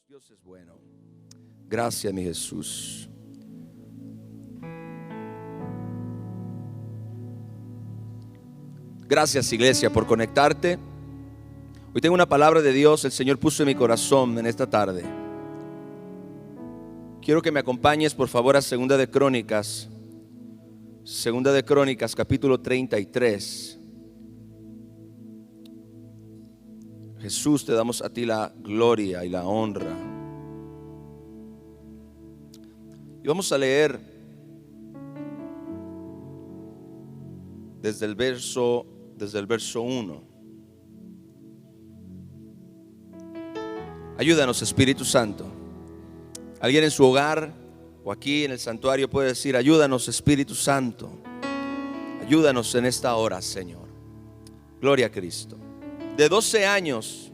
Dios es bueno. Gracias, mi Jesús. Gracias, iglesia, por conectarte. Hoy tengo una palabra de Dios, el Señor puso en mi corazón en esta tarde. Quiero que me acompañes, por favor, a Segunda de Crónicas capítulo 33. Jesús, te damos a ti la gloria y la honra. Y vamos a leer desde el verso 1. Ayúdanos, Espíritu Santo. Alguien en su hogar o aquí en el santuario puede decir: ayúdanos, Espíritu Santo. Ayúdanos en esta hora, Señor. Gloria a Cristo. De 12 años,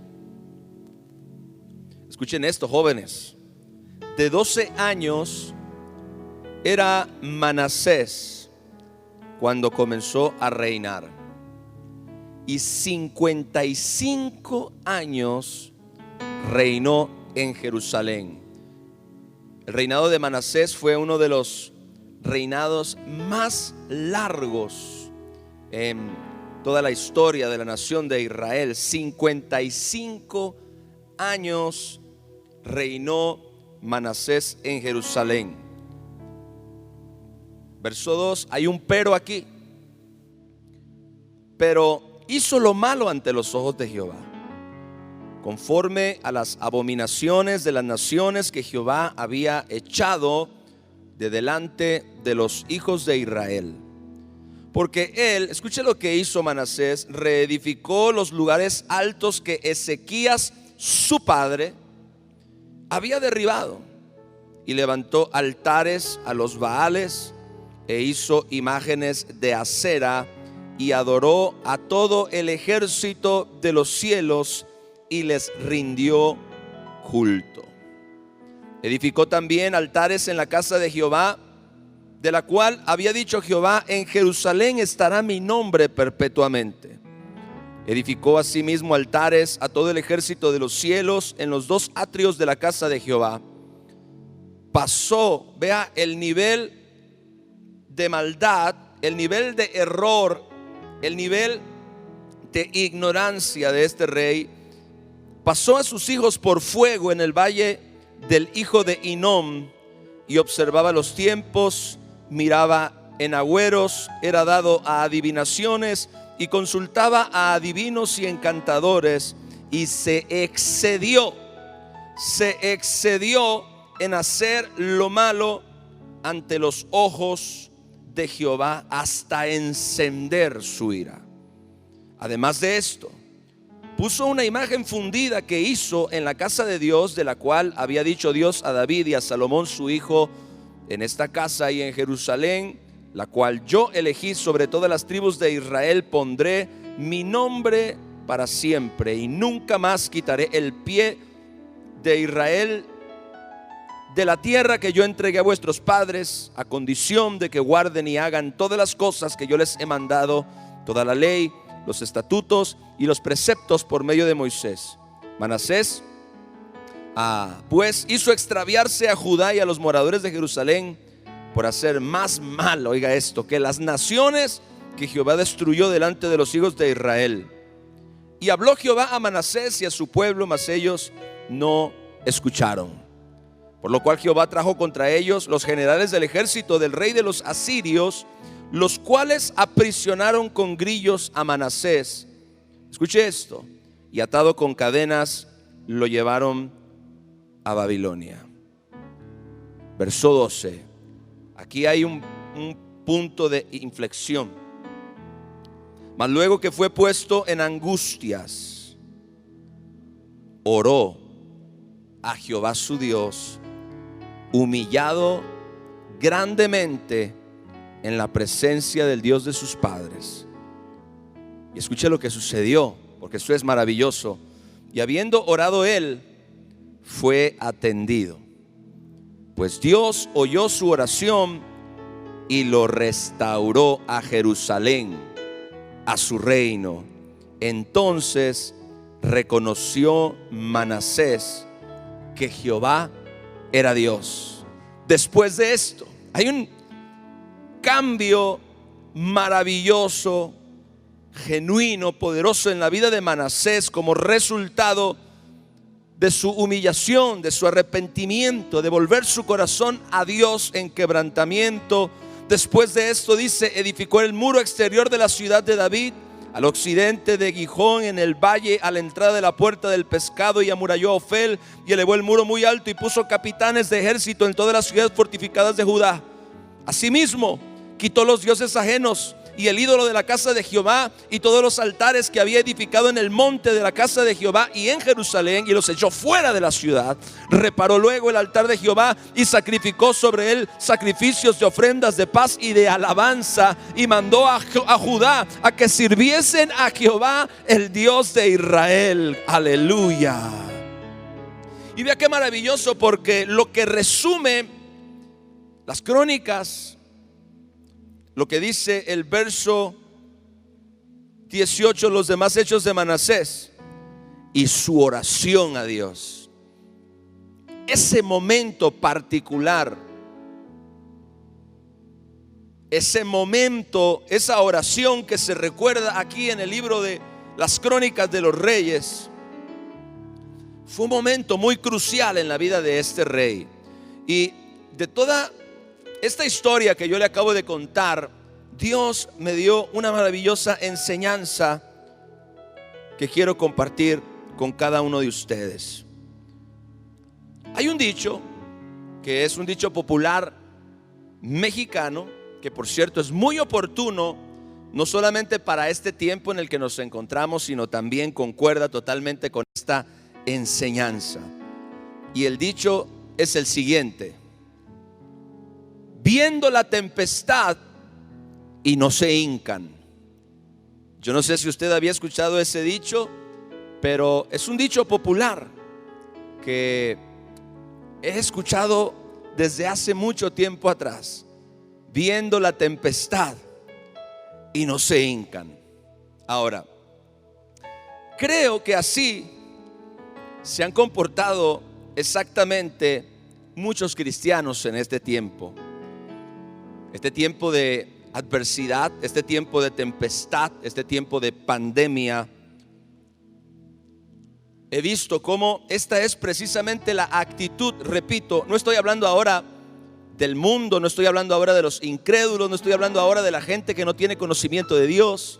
escuchen esto, jóvenes. De 12 años era Manasés cuando comenzó a reinar, y 55 años reinó en Jerusalén. El reinado de Manasés fue uno de los reinados más largos en toda la historia de la nación de Israel. 55 años reinó Manasés en Jerusalén. Verso 2, hay un pero aquí. Pero hizo lo malo ante los ojos de Jehová, conforme a las abominaciones de las naciones que Jehová había echado de delante de los hijos de Israel. Porque él, escuche lo que hizo Manasés: reedificó los lugares altos que Ezequías, su padre, había derribado, y levantó altares a los Baales, e hizo imágenes de acera, y adoró a todo el ejército de los cielos, y les rindió culto. Edificó también altares en la casa de Jehová, de la cual había dicho Jehová: en Jerusalén estará mi nombre perpetuamente. Edificó asimismo altares a todo el ejército de los cielos en los dos atrios de la casa de Jehová. Pasó, vea el nivel de maldad, el nivel de error, el nivel de ignorancia de este rey. Pasó a sus hijos por fuego en el valle del hijo de Hinnom, y observaba los tiempos, miraba en agüeros, era dado a adivinaciones, y consultaba a adivinos y encantadores, y se excedió en hacer lo malo ante los ojos de Jehová, hasta encender su ira. Además de esto, puso una imagen fundida que hizo en la casa de Dios, de la cual había dicho Dios a David y a Salomón su hijo: en esta casa y en Jerusalén, la cual yo elegí sobre todas las tribus de Israel, pondré mi nombre para siempre, y nunca más quitaré el pie de Israel de la tierra que yo entregué a vuestros padres, a condición de que guarden y hagan todas las cosas que yo les he mandado, toda la ley, los estatutos y los preceptos por medio de Moisés. Manasés pues hizo extraviarse a Judá y a los moradores de Jerusalén, por hacer más mal, oiga esto, que las naciones que Jehová destruyó delante de los hijos de Israel. Y habló Jehová a Manasés y a su pueblo, mas ellos no escucharon. Por lo cual Jehová trajo contra ellos los generales del ejército del rey de los asirios, los cuales aprisionaron con grillos a Manasés. Escuche esto: y atado con cadenas lo llevaron a Babilonia. Verso 12. Aquí hay un punto de inflexión. Mas luego que fue puesto en angustias, oró a Jehová su Dios, humillado grandemente en la presencia del Dios de sus padres. Y escuche lo que sucedió, porque esto es maravilloso. Y habiendo orado él, fue atendido, pues Dios oyó su oración y lo restauró a Jerusalén, a su reino. Entonces reconoció Manasés que Jehová era Dios. Después de esto, hay un cambio maravilloso, genuino, poderoso en la vida de Manasés como resultado de su humillación, de su arrepentimiento, de volver su corazón a Dios en quebrantamiento. Después de esto, dice, edificó el muro exterior de la ciudad de David, al occidente de Gijón, en el valle, a la entrada de la puerta del pescado, y amuralló a Ofel, y elevó el muro muy alto, y puso capitanes de ejército en todas las ciudades fortificadas de Judá. Asimismo, quitó los dioses ajenos y el ídolo de la casa de Jehová y todos los altares que había edificado en el monte de la casa de Jehová y en Jerusalén, y los echó fuera de la ciudad. Reparó luego el altar de Jehová y sacrificó sobre él sacrificios de ofrendas de paz y de alabanza, y mandó a Judá a que sirviesen a Jehová, el Dios de Israel. Aleluya. Y vea qué maravilloso, porque lo que resume las crónicas, lo que dice el verso 18, los demás hechos de Manasés y su oración a Dios. Ese momento particular, ese momento, esa oración que se recuerda aquí en el libro de las Crónicas de los Reyes, fue un momento muy crucial en la vida de este rey. Y de toda esta historia que yo le acabo de contar, Dios me dio una maravillosa enseñanza que quiero compartir con cada uno de ustedes. Hay un dicho que es un dicho popular mexicano, que por cierto es muy oportuno, no solamente para este tiempo en el que nos encontramos, sino también concuerda totalmente con esta enseñanza. Y el dicho es el siguiente: viendo la tempestad y no se hincan. Yo no sé si usted había escuchado ese dicho, pero es un dicho popular que he escuchado desde hace mucho tiempo atrás. Viendo la tempestad y no se hincan. Ahora, creo que así se han comportado exactamente muchos cristianos en este tiempo. Este tiempo de adversidad, este tiempo de tempestad, este tiempo de pandemia. He visto cómo esta es precisamente la actitud, repito, no estoy hablando ahora del mundo, no estoy hablando ahora de los incrédulos, no estoy hablando ahora de la gente que no tiene conocimiento de Dios.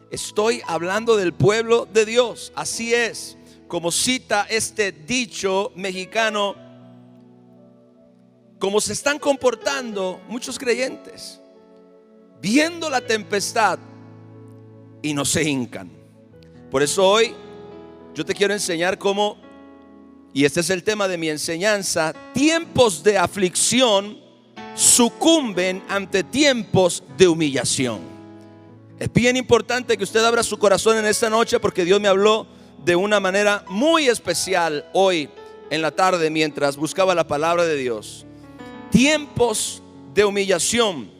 Estoy hablando del pueblo de Dios. Así es, como cita este dicho mexicano, como se están comportando muchos creyentes, viendo la tempestad y no se hincan. Por eso hoy yo te quiero enseñar cómo, y este es el tema de mi enseñanza, tiempos de aflicción sucumben ante tiempos de humillación. Es bien importante que usted abra su corazón en esta noche, porque Dios me habló de una manera muy especial hoy en la tarde mientras buscaba la palabra de Dios. Tiempos de humillación.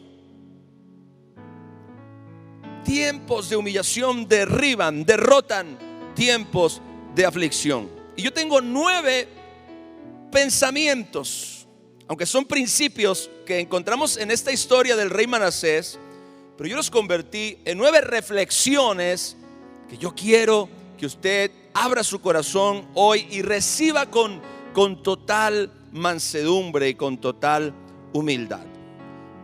Tiempos de humillación derriban, derrotan tiempos de aflicción. Y yo tengo 9 pensamientos, aunque son principios que encontramos en esta historia del rey Manasés, pero yo los convertí en 9 reflexiones que yo quiero que usted abra su corazón hoy y reciba con total mansedumbre y con total humildad.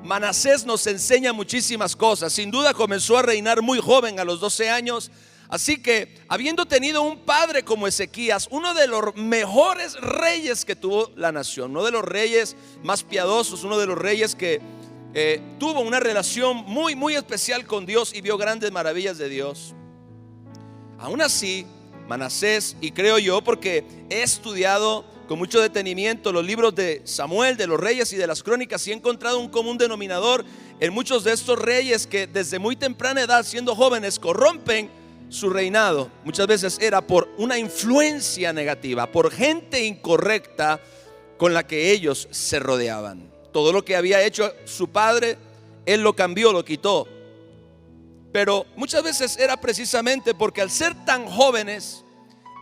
Manasés nos enseña muchísimas cosas. Sin duda comenzó a reinar muy joven, a los 12 años. Así que, habiendo tenido un padre como Ezequías, uno de los mejores reyes que tuvo la nación, uno de los reyes más piadosos, uno de los reyes que tuvo una relación muy, muy especial con Dios y vio grandes maravillas de Dios. Aún así, Manasés, y creo yo, porque he estudiado con mucho detenimiento los libros de Samuel, de los reyes y de las crónicas, y he encontrado un común denominador en muchos de estos reyes que desde muy temprana edad, siendo jóvenes, corrompen su reinado. Muchas veces era por una influencia negativa, por gente incorrecta con la que ellos se rodeaban. Todo lo que había hecho su padre, él lo cambió, lo quitó. Pero muchas veces era precisamente porque al ser tan jóvenes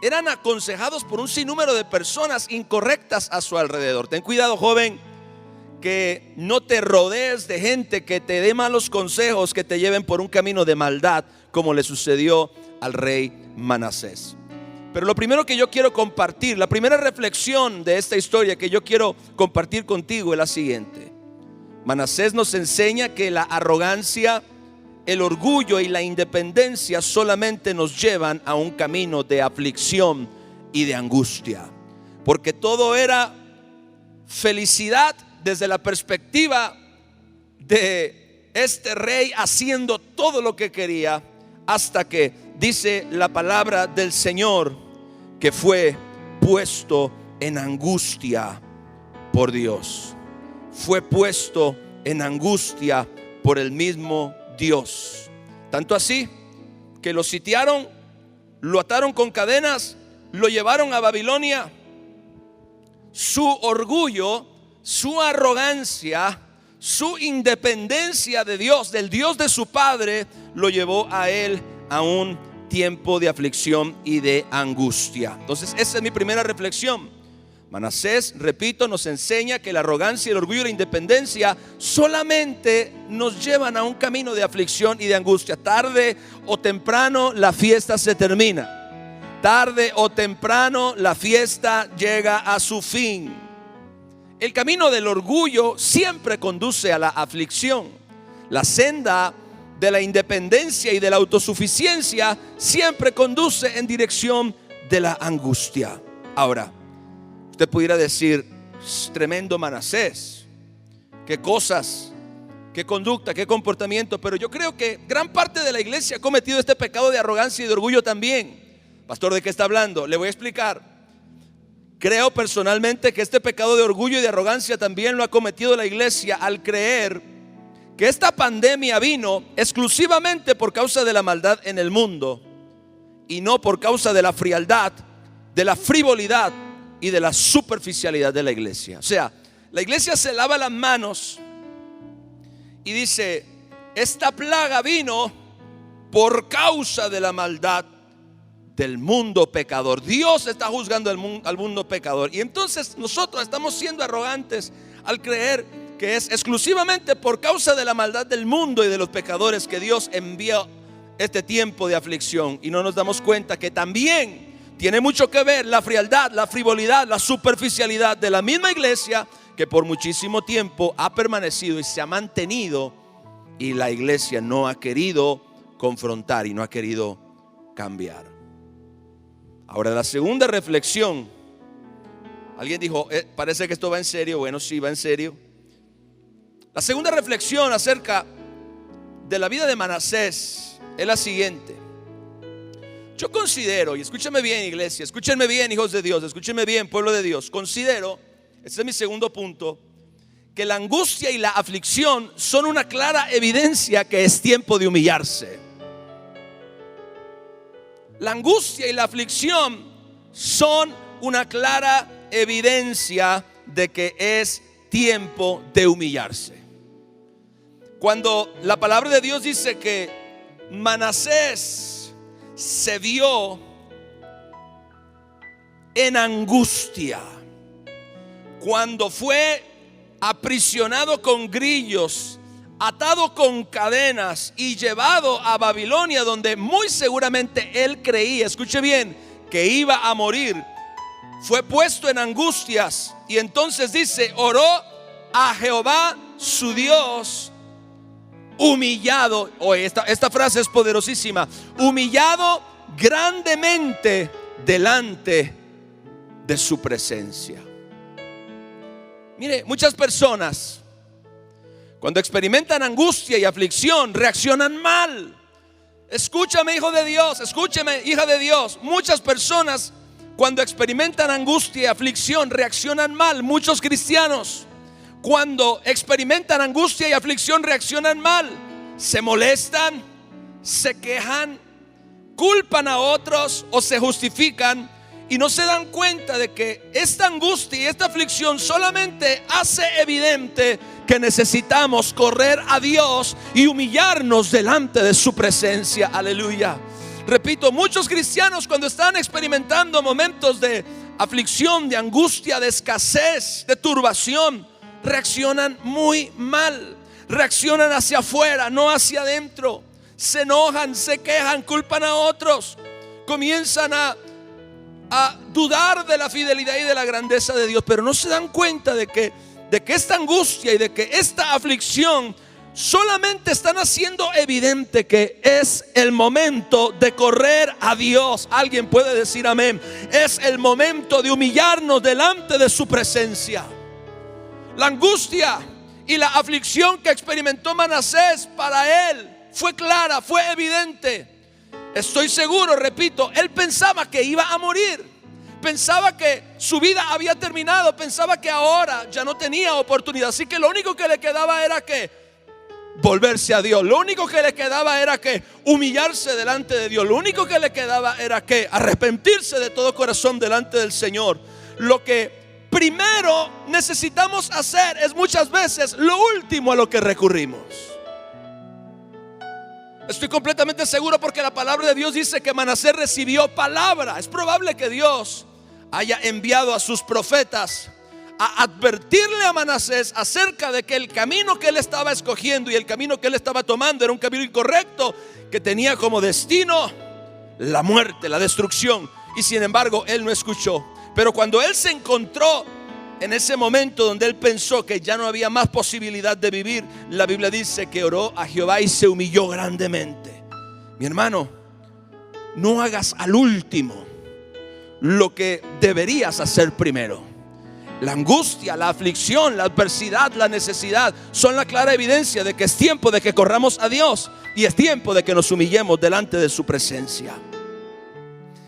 eran aconsejados por un sinnúmero de personas incorrectas a su alrededor. Ten cuidado, joven, que no te rodees de gente que te dé malos consejos, que te lleven por un camino de maldad, como le sucedió al rey Manasés. Pero lo primero que yo quiero compartir, la primera reflexión de esta historia que yo quiero compartir contigo es la siguiente. Manasés nos enseña que la arrogancia, el orgullo y la independencia solamente nos llevan a un camino de aflicción y de angustia, porque todo era felicidad desde la perspectiva de este rey haciendo todo lo que quería, hasta que dice la palabra del Señor que fue puesto en angustia por Dios. Fue puesto en angustia por el mismo Dios. Tanto así que lo sitiaron, lo ataron con cadenas, lo llevaron a Babilonia. Su orgullo, su arrogancia, su independencia de Dios, del Dios de su padre, lo llevó a él a un tiempo de aflicción y de angustia. Entonces, esa es mi primera reflexión. Manasés, repito, nos enseña que la arrogancia, el orgullo y la independencia solamente nos llevan a un camino de aflicción y de angustia. Tarde o temprano la fiesta se termina. Tarde o temprano la fiesta llega a su fin. El camino del orgullo siempre conduce a la aflicción. La senda de la independencia y de la autosuficiencia siempre conduce en dirección de la angustia. Ahora, usted pudiera decir, tremendo Manasés, qué cosas, qué conducta, qué comportamiento. Pero yo creo que gran parte de la iglesia ha cometido este pecado de arrogancia y de orgullo también. Pastor, ¿de qué está hablando? Le voy a explicar. Creo personalmente que este pecado de orgullo y de arrogancia también lo ha cometido la iglesia al creer que esta pandemia vino exclusivamente por causa de la maldad en el mundo y no por causa de la frialdad, de la frivolidad y de la superficialidad de la iglesia. O sea, la iglesia se lava las manos y dice, esta plaga vino por causa de la maldad del mundo pecador. Dios está juzgando al mundo pecador. Y entonces nosotros estamos siendo arrogantes al creer que es exclusivamente por causa de la maldad del mundo y de los pecadores que Dios envió este tiempo de aflicción. Y no nos damos cuenta que también tiene mucho que ver la frialdad, la frivolidad, la superficialidad de la misma iglesia que por muchísimo tiempo ha permanecido y se ha mantenido, y la iglesia no ha querido confrontar y no ha querido cambiar. Ahora, la segunda reflexión. Alguien dijo, parece que esto va en serio. Bueno, sí, va en serio. La segunda reflexión acerca de la vida de Manasés es la siguiente. Yo considero, y escúchame bien, iglesia, escúchenme bien, hijos de Dios, escúchenme bien, pueblo de Dios. Considero, este es mi segundo punto, que la angustia y la aflicción son una clara evidencia que es tiempo de humillarse. La angustia y la aflicción son una clara evidencia de que es tiempo de humillarse. Cuando la palabra de Dios dice que Manasés se vio en angustia, cuando fue aprisionado con grillos, atado con cadenas y llevado a Babilonia, donde muy seguramente él creía, escuche bien, que iba a morir, fue puesto en angustias. Y entonces dice, oró a Jehová su Dios, humillado. Esta frase es poderosísima. Humillado grandemente delante de su presencia. Mire, muchas personas cuando experimentan angustia y aflicción reaccionan mal. Escúchame, hijo de Dios, escúchame, hija de Dios. Muchas personas cuando experimentan angustia y aflicción reaccionan mal. Muchos cristianos cuando experimentan angustia y aflicción reaccionan mal. Se molestan, se quejan, culpan a otros o se justifican, y no se dan cuenta de que esta angustia y esta aflicción solamente hace evidente que necesitamos correr a Dios y humillarnos delante de su presencia. Aleluya. Repito, muchos cristianos cuando están experimentando momentos de aflicción, de angustia, de escasez, de turbación, reaccionan muy mal. Reaccionan hacia afuera, no hacia adentro. Se enojan, se quejan, culpan a otros. Comienzan a dudar de la fidelidad y de la grandeza de Dios, pero no se dan cuenta de que esta angustia y de que esta aflicción solamente están haciendo evidente que es el momento de correr a Dios. Alguien puede decir amén. Es el momento de humillarnos delante de su presencia. La angustia y la aflicción que experimentó Manasés para él fue clara, fue evidente. Estoy seguro, repito, él pensaba que iba a morir. Pensaba que su vida había terminado. Pensaba que ahora ya no tenía oportunidad. Así que lo único que le quedaba era que volverse a Dios. Lo único que le quedaba era que humillarse delante de Dios. Lo único que le quedaba era que arrepentirse de todo corazón delante del Señor. Lo que primero necesitamos hacer es muchas veces lo último a lo que recurrimos. Estoy completamente seguro porque la palabra de Dios dice que Manasés recibió palabra. Es probable que Dios haya enviado a sus profetas a advertirle a Manasés acerca de que el camino que él estaba escogiendo y el camino que él estaba tomando era un camino incorrecto, que tenía como destino la muerte, la destrucción. Y sin embargo él no escuchó. Pero cuando él se encontró en ese momento donde él pensó que ya no había más posibilidad de vivir, la Biblia dice que oró a Jehová y se humilló grandemente. Mi hermano, no hagas al último lo que deberías hacer primero. La angustia, la aflicción, la adversidad, la necesidad son la clara evidencia de que es tiempo de que corramos a Dios y es tiempo de que nos humillemos delante de su presencia.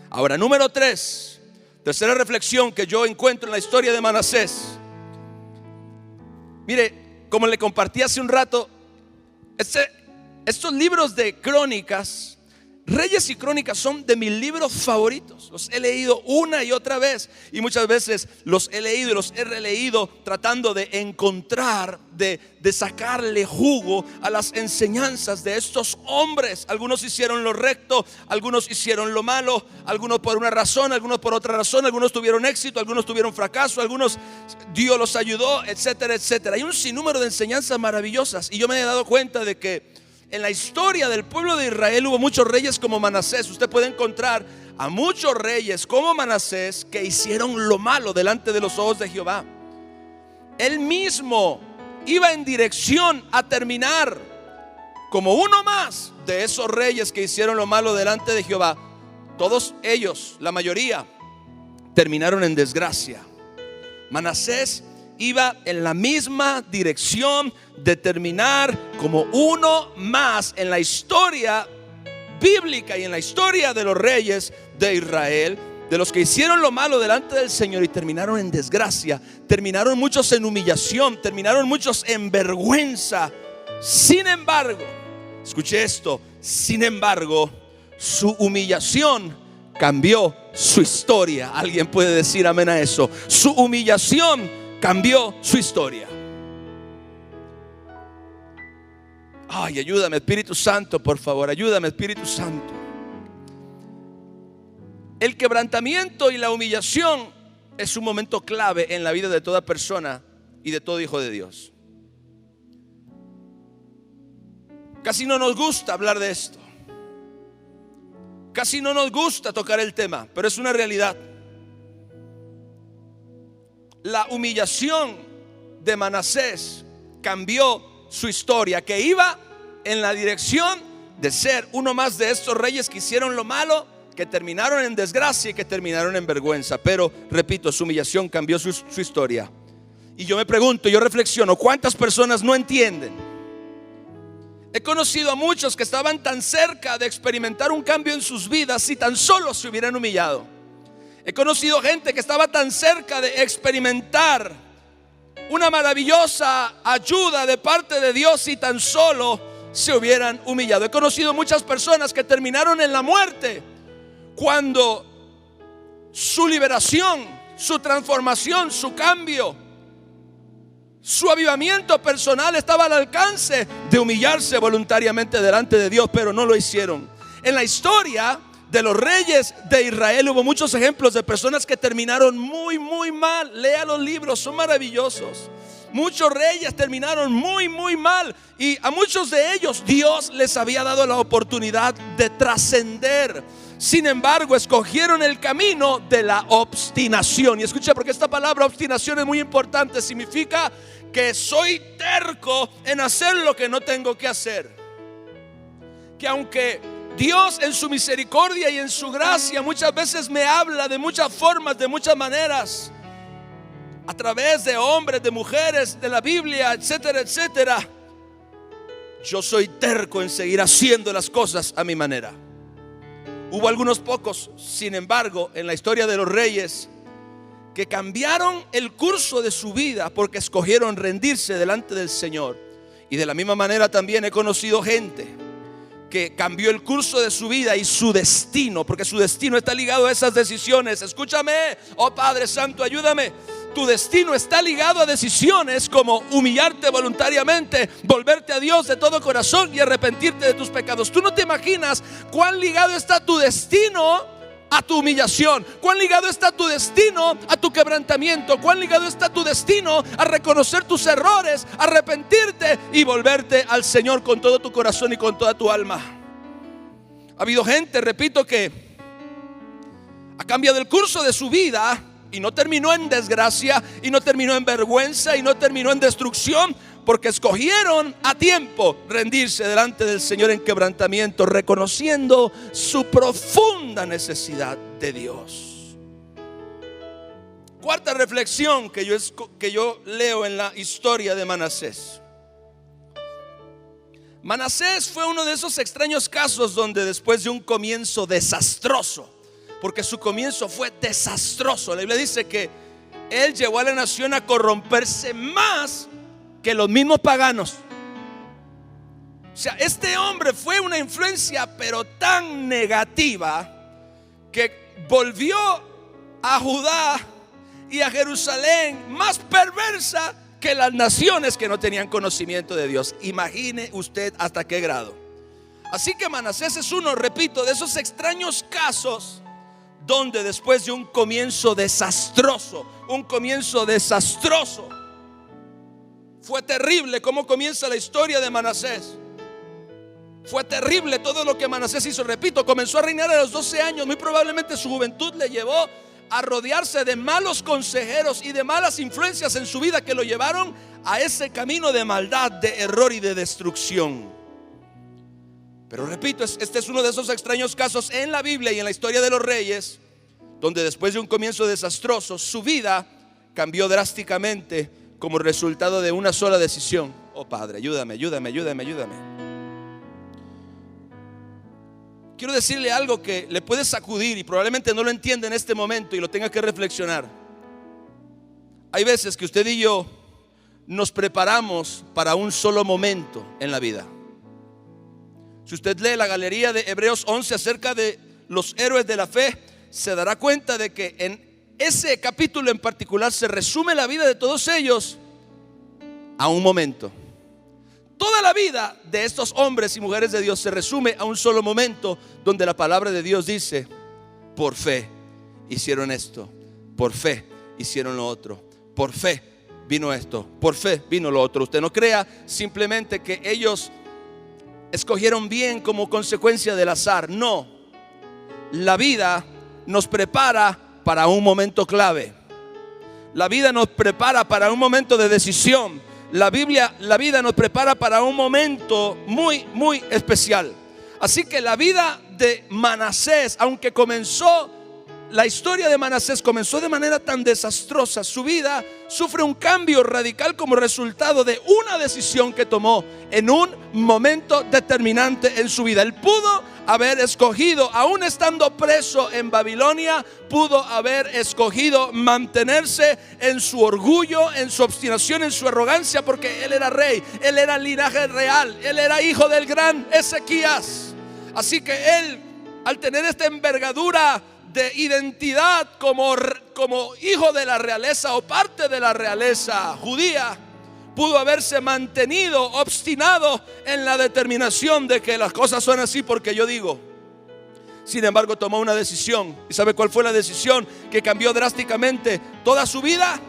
Ahora, número 3, tercera reflexión que yo encuentro en la historia de Manasés. Mire, como le compartí hace un rato, estos libros de crónicas, Reyes y Crónicas, son de mis libros favoritos. Los he leído una y otra vez, y muchas veces los he leído y los he releído tratando de encontrar, de sacarle jugo a las enseñanzas de estos hombres. Algunos hicieron lo recto, algunos hicieron lo malo, algunos por una razón, algunos por otra razón, algunos tuvieron éxito, algunos tuvieron fracaso, algunos Dios los ayudó, etcétera, etcétera. Hay un sinnúmero de enseñanzas maravillosas, y yo me he dado cuenta de que en la historia del pueblo de Israel hubo muchos reyes como Manasés. Usted puede encontrar a muchos reyes como Manasés que hicieron lo malo delante de los ojos de Jehová. Él mismo iba en dirección a terminar como uno más de esos reyes que hicieron lo malo delante de Jehová. Todos ellos, la mayoría, terminaron en desgracia. Manasés iba en la misma dirección de terminar como uno más en la historia bíblica y en la historia de los reyes de Israel, de los que hicieron lo malo delante del Señor y terminaron en desgracia. Terminaron muchos en humillación, terminaron muchos en vergüenza. Sin embargo, escuche esto, sin embargo, su humillación cambió su historia. Alguien puede decir amén a eso. Su humillación cambió su historia. Ay, ayúdame, Espíritu Santo, por favor, ayúdame, Espíritu Santo. El quebrantamiento y la humillación es un momento clave en la vida de toda persona y de todo hijo de Dios. Casi no nos gusta hablar de esto, casi no nos gusta tocar el tema, pero es una realidad. La humillación de Manasés cambió su historia, que iba en la dirección de ser uno más de estos reyes que hicieron lo malo, que terminaron en desgracia y que terminaron en vergüenza. Pero repito, su humillación cambió su historia. Y yo me pregunto, yo reflexiono, ¿cuántas personas no entienden? He conocido a muchos que estaban tan cerca de experimentar un cambio en sus vidas si tan solo se hubieran humillado. He conocido gente que estaba tan cerca de experimentar una maravillosa ayuda de parte de Dios si tan solo se hubieran humillado. He conocido muchas personas que terminaron en la muerte cuando su liberación, su transformación, su cambio, su avivamiento personal estaba al alcance de humillarse voluntariamente delante de Dios, pero no lo hicieron. En la historia de los reyes de Israel hubo muchos ejemplos de personas que terminaron muy mal. Lea los libros, son maravillosos. Muchos reyes terminaron muy mal, y a muchos de ellos Dios les había dado la oportunidad de trascender. Sin embargo, escogieron el camino de la obstinación. Y escucha, porque esta palabra obstinación es muy importante. Significa que soy terco en hacer lo que no tengo que hacer. Que aunque Dios en su misericordia y en su gracia muchas veces me habla de muchas formas, de muchas maneras, a través de hombres, de mujeres, de la Biblia, etcétera, etcétera, yo soy terco en seguir haciendo las cosas a mi manera. Hubo algunos pocos, sin embargo, en la historia de los reyes, que cambiaron el curso de su vida porque escogieron rendirse delante del Señor. Y de la misma manera también he conocido gente que cambió el curso de su vida y su destino, porque su destino está ligado a esas decisiones. Escúchame, oh Padre Santo, ayúdame. Tu destino está ligado a decisiones como humillarte voluntariamente, volverte a Dios de todo corazón y arrepentirte de tus pecados. Tú no te imaginas cuán ligado está tu destino a tu humillación, cuán ligado está tu destino a tu quebrantamiento, cuán ligado está tu destino a reconocer tus errores, arrepentirte y volverte al Señor con todo tu corazón y con toda tu alma. Ha habido gente, repito, que ha cambiado el curso de su vida y no terminó en desgracia, y no terminó en vergüenza, y no terminó en destrucción, porque escogieron a tiempo rendirse delante del Señor en quebrantamiento, reconociendo su profunda necesidad de Dios. Cuarta reflexión que yo leo en la historia de Manasés. Manasés fue uno de esos extraños casos donde después de un comienzo desastroso, porque su comienzo fue desastroso, la Biblia dice que él llevó a la nación a corromperse más que los mismos paganos. O sea, este hombre fue una influencia pero tan negativa que volvió a Judá y a Jerusalén más perversa que las naciones que no tenían conocimiento de Dios. Imagine usted hasta qué grado. Así que Manasés es uno, repito, de esos extraños casos donde después de un comienzo desastroso, fue terrible cómo comienza la historia de Manasés. Fue terrible todo lo que Manasés hizo. Repito, comenzó a reinar a los 12 años. Muy probablemente su juventud le llevó a rodearse de malos consejeros y de malas influencias en su vida que lo llevaron a ese camino de maldad, de error y de destrucción. Pero repito, este es uno de esos extraños casos en la Biblia y en la historia de los reyes, donde después de un comienzo desastroso, su vida cambió drásticamente como resultado de una sola decisión. Oh Padre, ayúdame. Quiero decirle algo que le puede sacudir y probablemente no lo entienda en este momento y lo tenga que reflexionar. Hay veces que usted y yo nos preparamos para un solo momento en la vida. Si usted lee la galería de Hebreos 11 acerca de los héroes de la fe, se dará cuenta de que en ese capítulo en particular se resume la vida de todos ellos a un momento. Toda la vida de estos hombres y mujeres de Dios se resume a un solo momento, donde la palabra de Dios dice: por fe hicieron esto, por fe hicieron lo otro, por fe vino esto, por fe vino lo otro. Usted no crea simplemente que ellos escogieron bien como consecuencia del azar. No, la vida nos prepara para un momento clave. La vida nos prepara para un momento de decisión. La vida nos prepara para un momento muy especial. Así que la vida de Manasés, aunque la historia de Manasés comenzó de manera tan desastrosa, su vida sufre un cambio radical como resultado de una decisión que tomó en un momento determinante en su vida. Él pudo haber escogido, aún estando preso en Babilonia, pudo haber escogido mantenerse en su orgullo, en su obstinación, en su arrogancia, porque él era rey, él era linaje real, él era hijo del gran Ezequías. Así que él, al tener esta envergadura de identidad como hijo de la realeza o parte de la realeza judía, pudo haberse mantenido obstinado en la determinación de que las cosas son así porque yo digo. Sin embargo, tomó una decisión. ¿Y sabe cuál fue la decisión que cambió drásticamente toda su vida?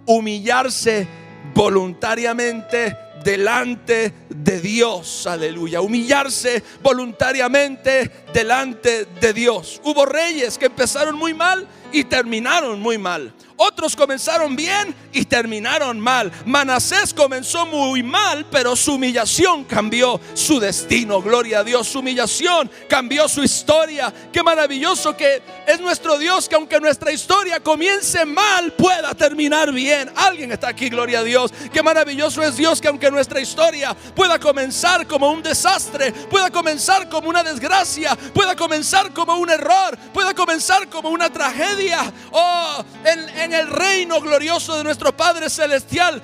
Humillarse voluntariamente delante de Dios. Aleluya. Humillarse voluntariamente delante de Dios. Hubo reyes que empezaron muy mal y terminaron muy mal. Otros comenzaron bien y terminaron mal. Manasés comenzó muy mal, pero su humillación cambió su destino. Gloria a Dios. Su humillación cambió su historia. Qué maravilloso que es nuestro Dios, que aunque nuestra historia comience mal, pueda terminar bien. Alguien está aquí, gloria a Dios. Qué maravilloso es Dios, que aunque nuestra historia pueda comenzar como un desastre, pueda comenzar como una desgracia, pueda comenzar como un error, pueda comenzar como una tragedia. Oh, en el reino glorioso de nuestro Padre Celestial,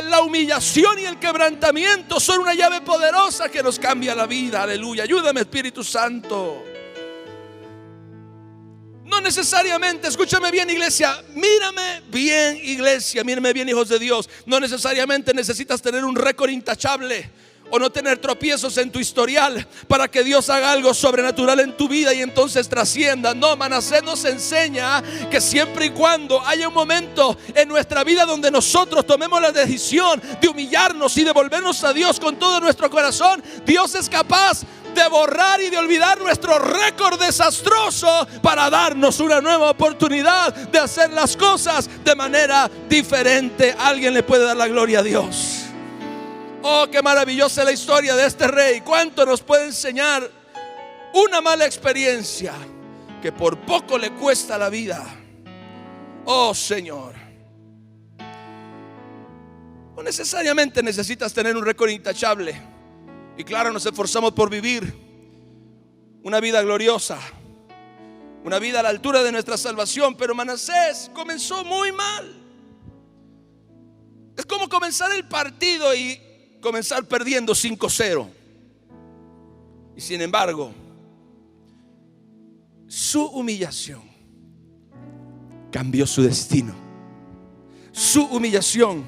la humillación y el quebrantamiento son una llave poderosa que nos cambia la vida. Aleluya. Ayúdame, Espíritu Santo. No necesariamente, escúchame bien, iglesia, mírame bien, iglesia, mírame bien, hijos de Dios. No necesariamente necesitas tener un récord intachable o no tener tropiezos en tu historial para que Dios haga algo sobrenatural en tu vida y entonces trascienda. No, Manasés nos enseña que siempre y cuando haya un momento en nuestra vida donde nosotros tomemos la decisión de humillarnos y de volvernos a Dios con todo nuestro corazón, Dios es capaz de borrar y de olvidar nuestro récord desastroso para darnos una nueva oportunidad de hacer las cosas de manera diferente. Alguien le puede dar la gloria a Dios. Oh, qué maravillosa es la historia de este rey. Cuánto nos puede enseñar una mala experiencia que por poco le cuesta la vida. Oh, Señor. No necesariamente necesitas tener un récord intachable. Y claro, nos esforzamos por vivir una vida gloriosa, una vida a la altura de nuestra salvación. Pero Manasés comenzó muy mal. Es como comenzar el partido y comenzar perdiendo 5-0. Y sin embargo, su humillación cambió su destino. Su humillación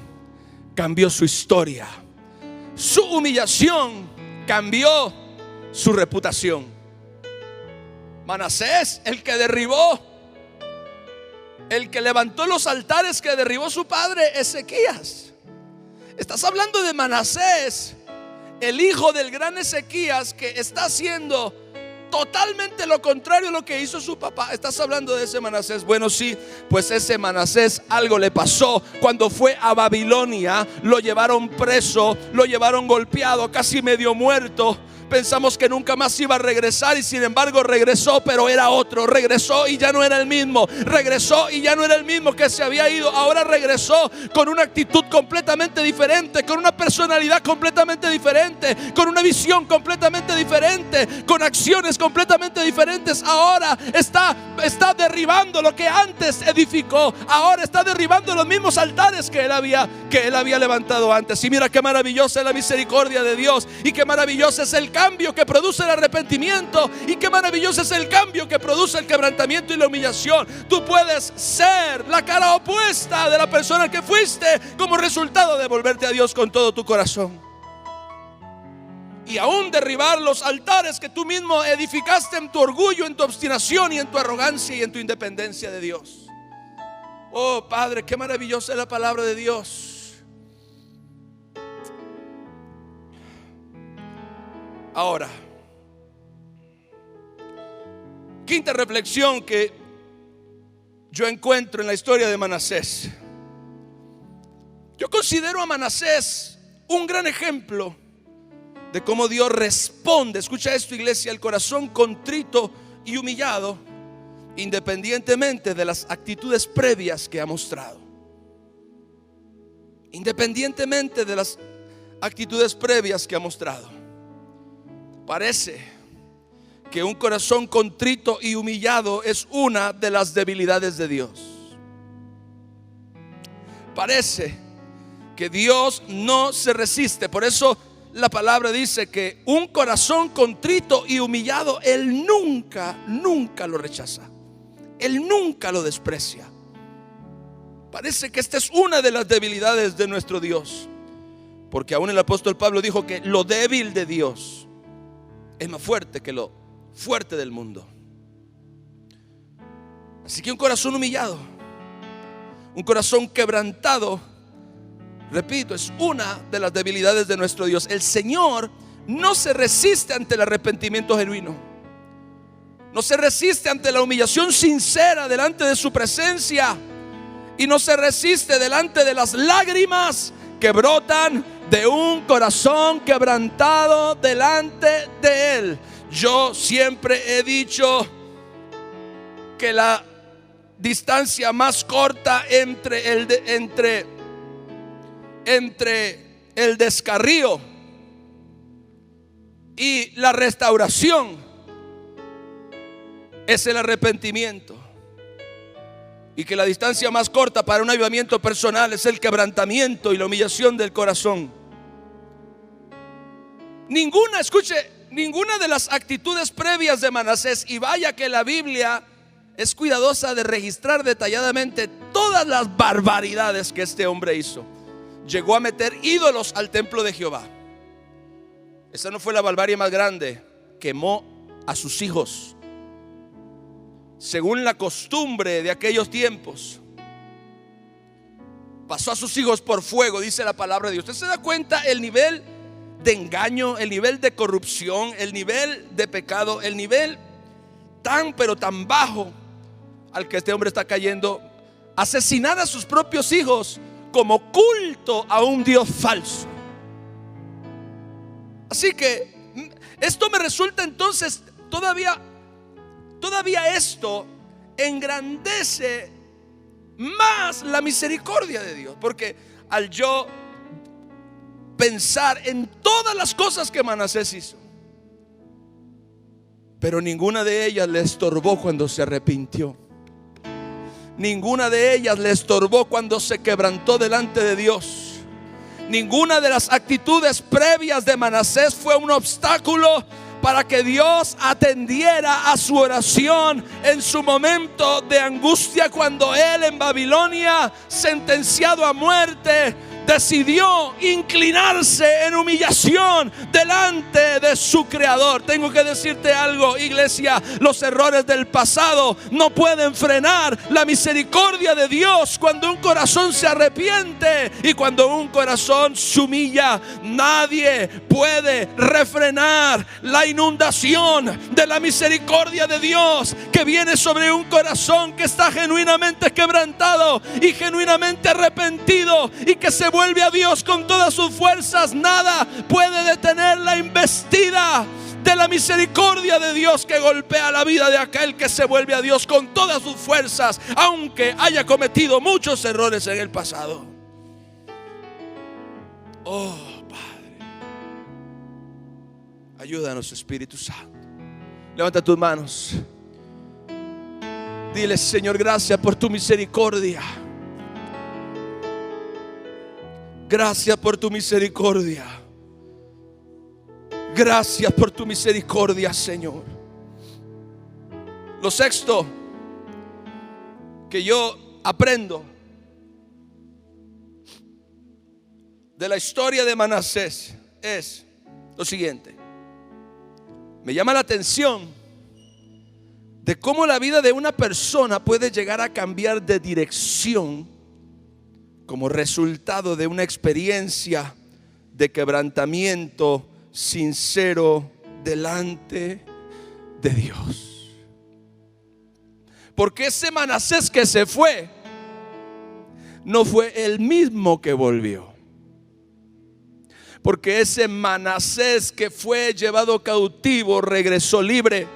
cambió su historia. Su humillación cambió su reputación. Manasés, el que derribó, el que levantó los altares que derribó su padre Ezequías. Estás hablando de Manasés, el hijo del gran Ezequías, que está haciendo totalmente lo contrario a lo que hizo su papá. Estás hablando de ese Manasés. Bueno, sí, pues ese Manasés algo le pasó. Cuando fue a Babilonia, lo llevaron preso, lo llevaron golpeado, casi medio muerto. Pensamos que nunca más iba a regresar y sin embargo regresó, pero era otro. Regresó y ya no era el mismo. Regresó y ya no era el mismo que se había ido. Ahora regresó con una actitud completamente diferente, con una personalidad completamente diferente, con una visión completamente diferente, con acciones completamente diferentes. Ahora está derribando lo que antes edificó. Ahora está derribando los mismos altares que él había levantado antes. Y mira qué maravillosa es la misericordia de Dios, y qué maravilloso es el cambio que produce el arrepentimiento, y qué maravilloso es el cambio que produce el quebrantamiento y la humillación. Tú puedes ser la cara opuesta de la persona que fuiste como resultado de volverte a Dios con todo tu corazón, y aún derribar los altares que tú mismo edificaste en tu orgullo, en tu obstinación y en tu arrogancia y en tu independencia de Dios. Oh Padre, qué maravillosa es la palabra de Dios. Ahora, quinta reflexión que yo encuentro en la historia de Manasés. Yo considero a Manasés un gran ejemplo de cómo Dios responde. Escucha esto, iglesia: el corazón contrito y humillado, independientemente de las actitudes previas que ha mostrado. Independientemente de las actitudes previas que ha mostrado. Parece que un corazón contrito y humillado es una de las debilidades de Dios. Parece que Dios no se resiste. Por eso la palabra dice que un corazón contrito y humillado Él nunca lo rechaza. Él nunca lo desprecia. Parece que esta es una de las debilidades de nuestro Dios, porque aún el apóstol Pablo dijo que lo débil de Dios es más fuerte que lo fuerte del mundo. Así que un corazón humillado, un corazón quebrantado, repito, es una de las debilidades de nuestro Dios. El Señor no se resiste ante el arrepentimiento genuino, no se resiste ante la humillación sincera delante de su presencia, y no se resiste delante de las lágrimas que brotan de un corazón quebrantado delante de Él. Yo siempre he dicho que la distancia más corta entre el descarrío y la restauración es el arrepentimiento, y que la distancia más corta para un avivamiento personal es el quebrantamiento y la humillación del corazón. Ninguna de las actitudes previas de Manasés, y vaya que la Biblia es cuidadosa de registrar detalladamente todas las barbaridades que este hombre hizo. Llegó a meter ídolos al templo de Jehová. Esa no fue la barbarie más grande. Quemó a sus hijos, según la costumbre de aquellos tiempos. Pasó a sus hijos por fuego, dice la palabra de Dios. ¿Usted se da cuenta el nivel de engaño, el nivel de corrupción, el nivel de pecado, el nivel pero tan bajo al que este hombre está cayendo? Asesinar a sus propios hijos como culto a un Dios falso. Así que esto me resulta entonces todavía esto engrandece más la misericordia de Dios, porque al yo pensar en todas las cosas que Manasés hizo, pero ninguna de ellas le estorbó cuando se arrepintió. Ninguna de ellas le estorbó cuando se quebrantó delante de Dios. Ninguna de las actitudes previas de Manasés fue un obstáculo para que Dios atendiera a su oración en su momento de angustia, cuando él en Babilonia, sentenciado a muerte, decidió inclinarse en humillación delante de su Creador. Tengo que decirte algo, iglesia: los errores del pasado no pueden frenar la misericordia de Dios cuando un corazón se arrepiente y cuando un corazón se humilla. Nadie puede refrenar la inundación de la misericordia de Dios que viene sobre un corazón que está genuinamente quebrantado y genuinamente arrepentido y que se vuelve a Dios con todas sus fuerzas. Nada puede detener la embestida de la misericordia de Dios que golpea la vida de aquel que se vuelve a Dios con todas sus fuerzas, aunque haya cometido muchos errores en el pasado. Oh Padre, ayúdanos, Espíritu Santo. Levanta tus manos. Dile: Señor, gracias por tu misericordia. Gracias por tu misericordia. Gracias por tu misericordia, Señor. Lo sexto que yo aprendo de la historia de Manasés es lo siguiente. Me llama la atención de cómo la vida de una persona puede llegar a cambiar de dirección como resultado de una experiencia de quebrantamiento sincero delante de Dios. Porque ese Manasés que se fue no fue el mismo que volvió. Porque ese Manasés que fue llevado cautivo regresó libre.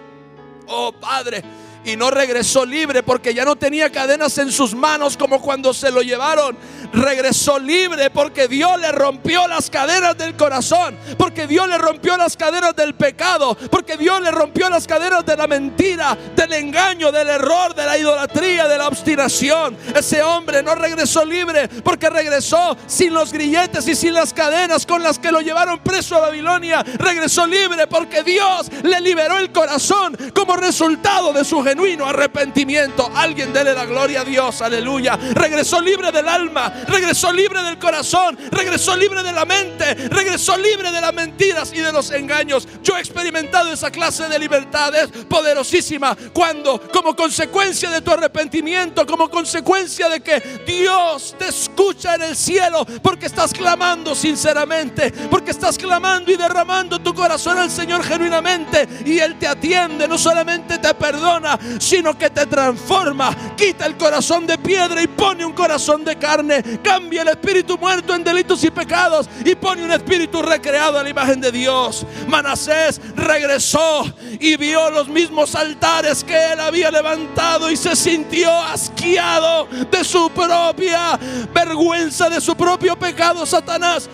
Oh Padre, y no regresó libre porque ya no tenía cadenas en sus manos como cuando se lo llevaron. Regresó libre porque Dios le rompió las cadenas del corazón, porque Dios le rompió las cadenas del pecado, porque Dios le rompió las cadenas de la mentira, del engaño, del error, de la idolatría, de la obstinación. Ese hombre no regresó libre porque regresó sin los grilletes y sin las cadenas con las que lo llevaron preso a Babilonia. Regresó libre porque Dios le liberó el corazón como resultado de su genuino arrepentimiento. Alguien dele la gloria a Dios, aleluya. Regresó libre del alma, regresó libre del corazón, regresó libre de la mente, regresó libre de las mentiras y de los engaños. Yo he experimentado esa clase de libertad, es poderosísima, cuando como consecuencia de tu arrepentimiento, como consecuencia de que Dios te escucha en el cielo, porque estás clamando sinceramente, porque estás clamando y derramando tu corazón al Señor genuinamente, y Él te atiende, no solamente te perdona, sino que te transforma, quita el corazón de piedra y pone un corazón de carne, cambia el espíritu muerto en delitos y pecados y pone un espíritu recreado a la imagen de Dios. Manasés regresó y vio los mismos altares que él había levantado y se sintió asqueado de su propia vergüenza, de su propio pecado. Satanás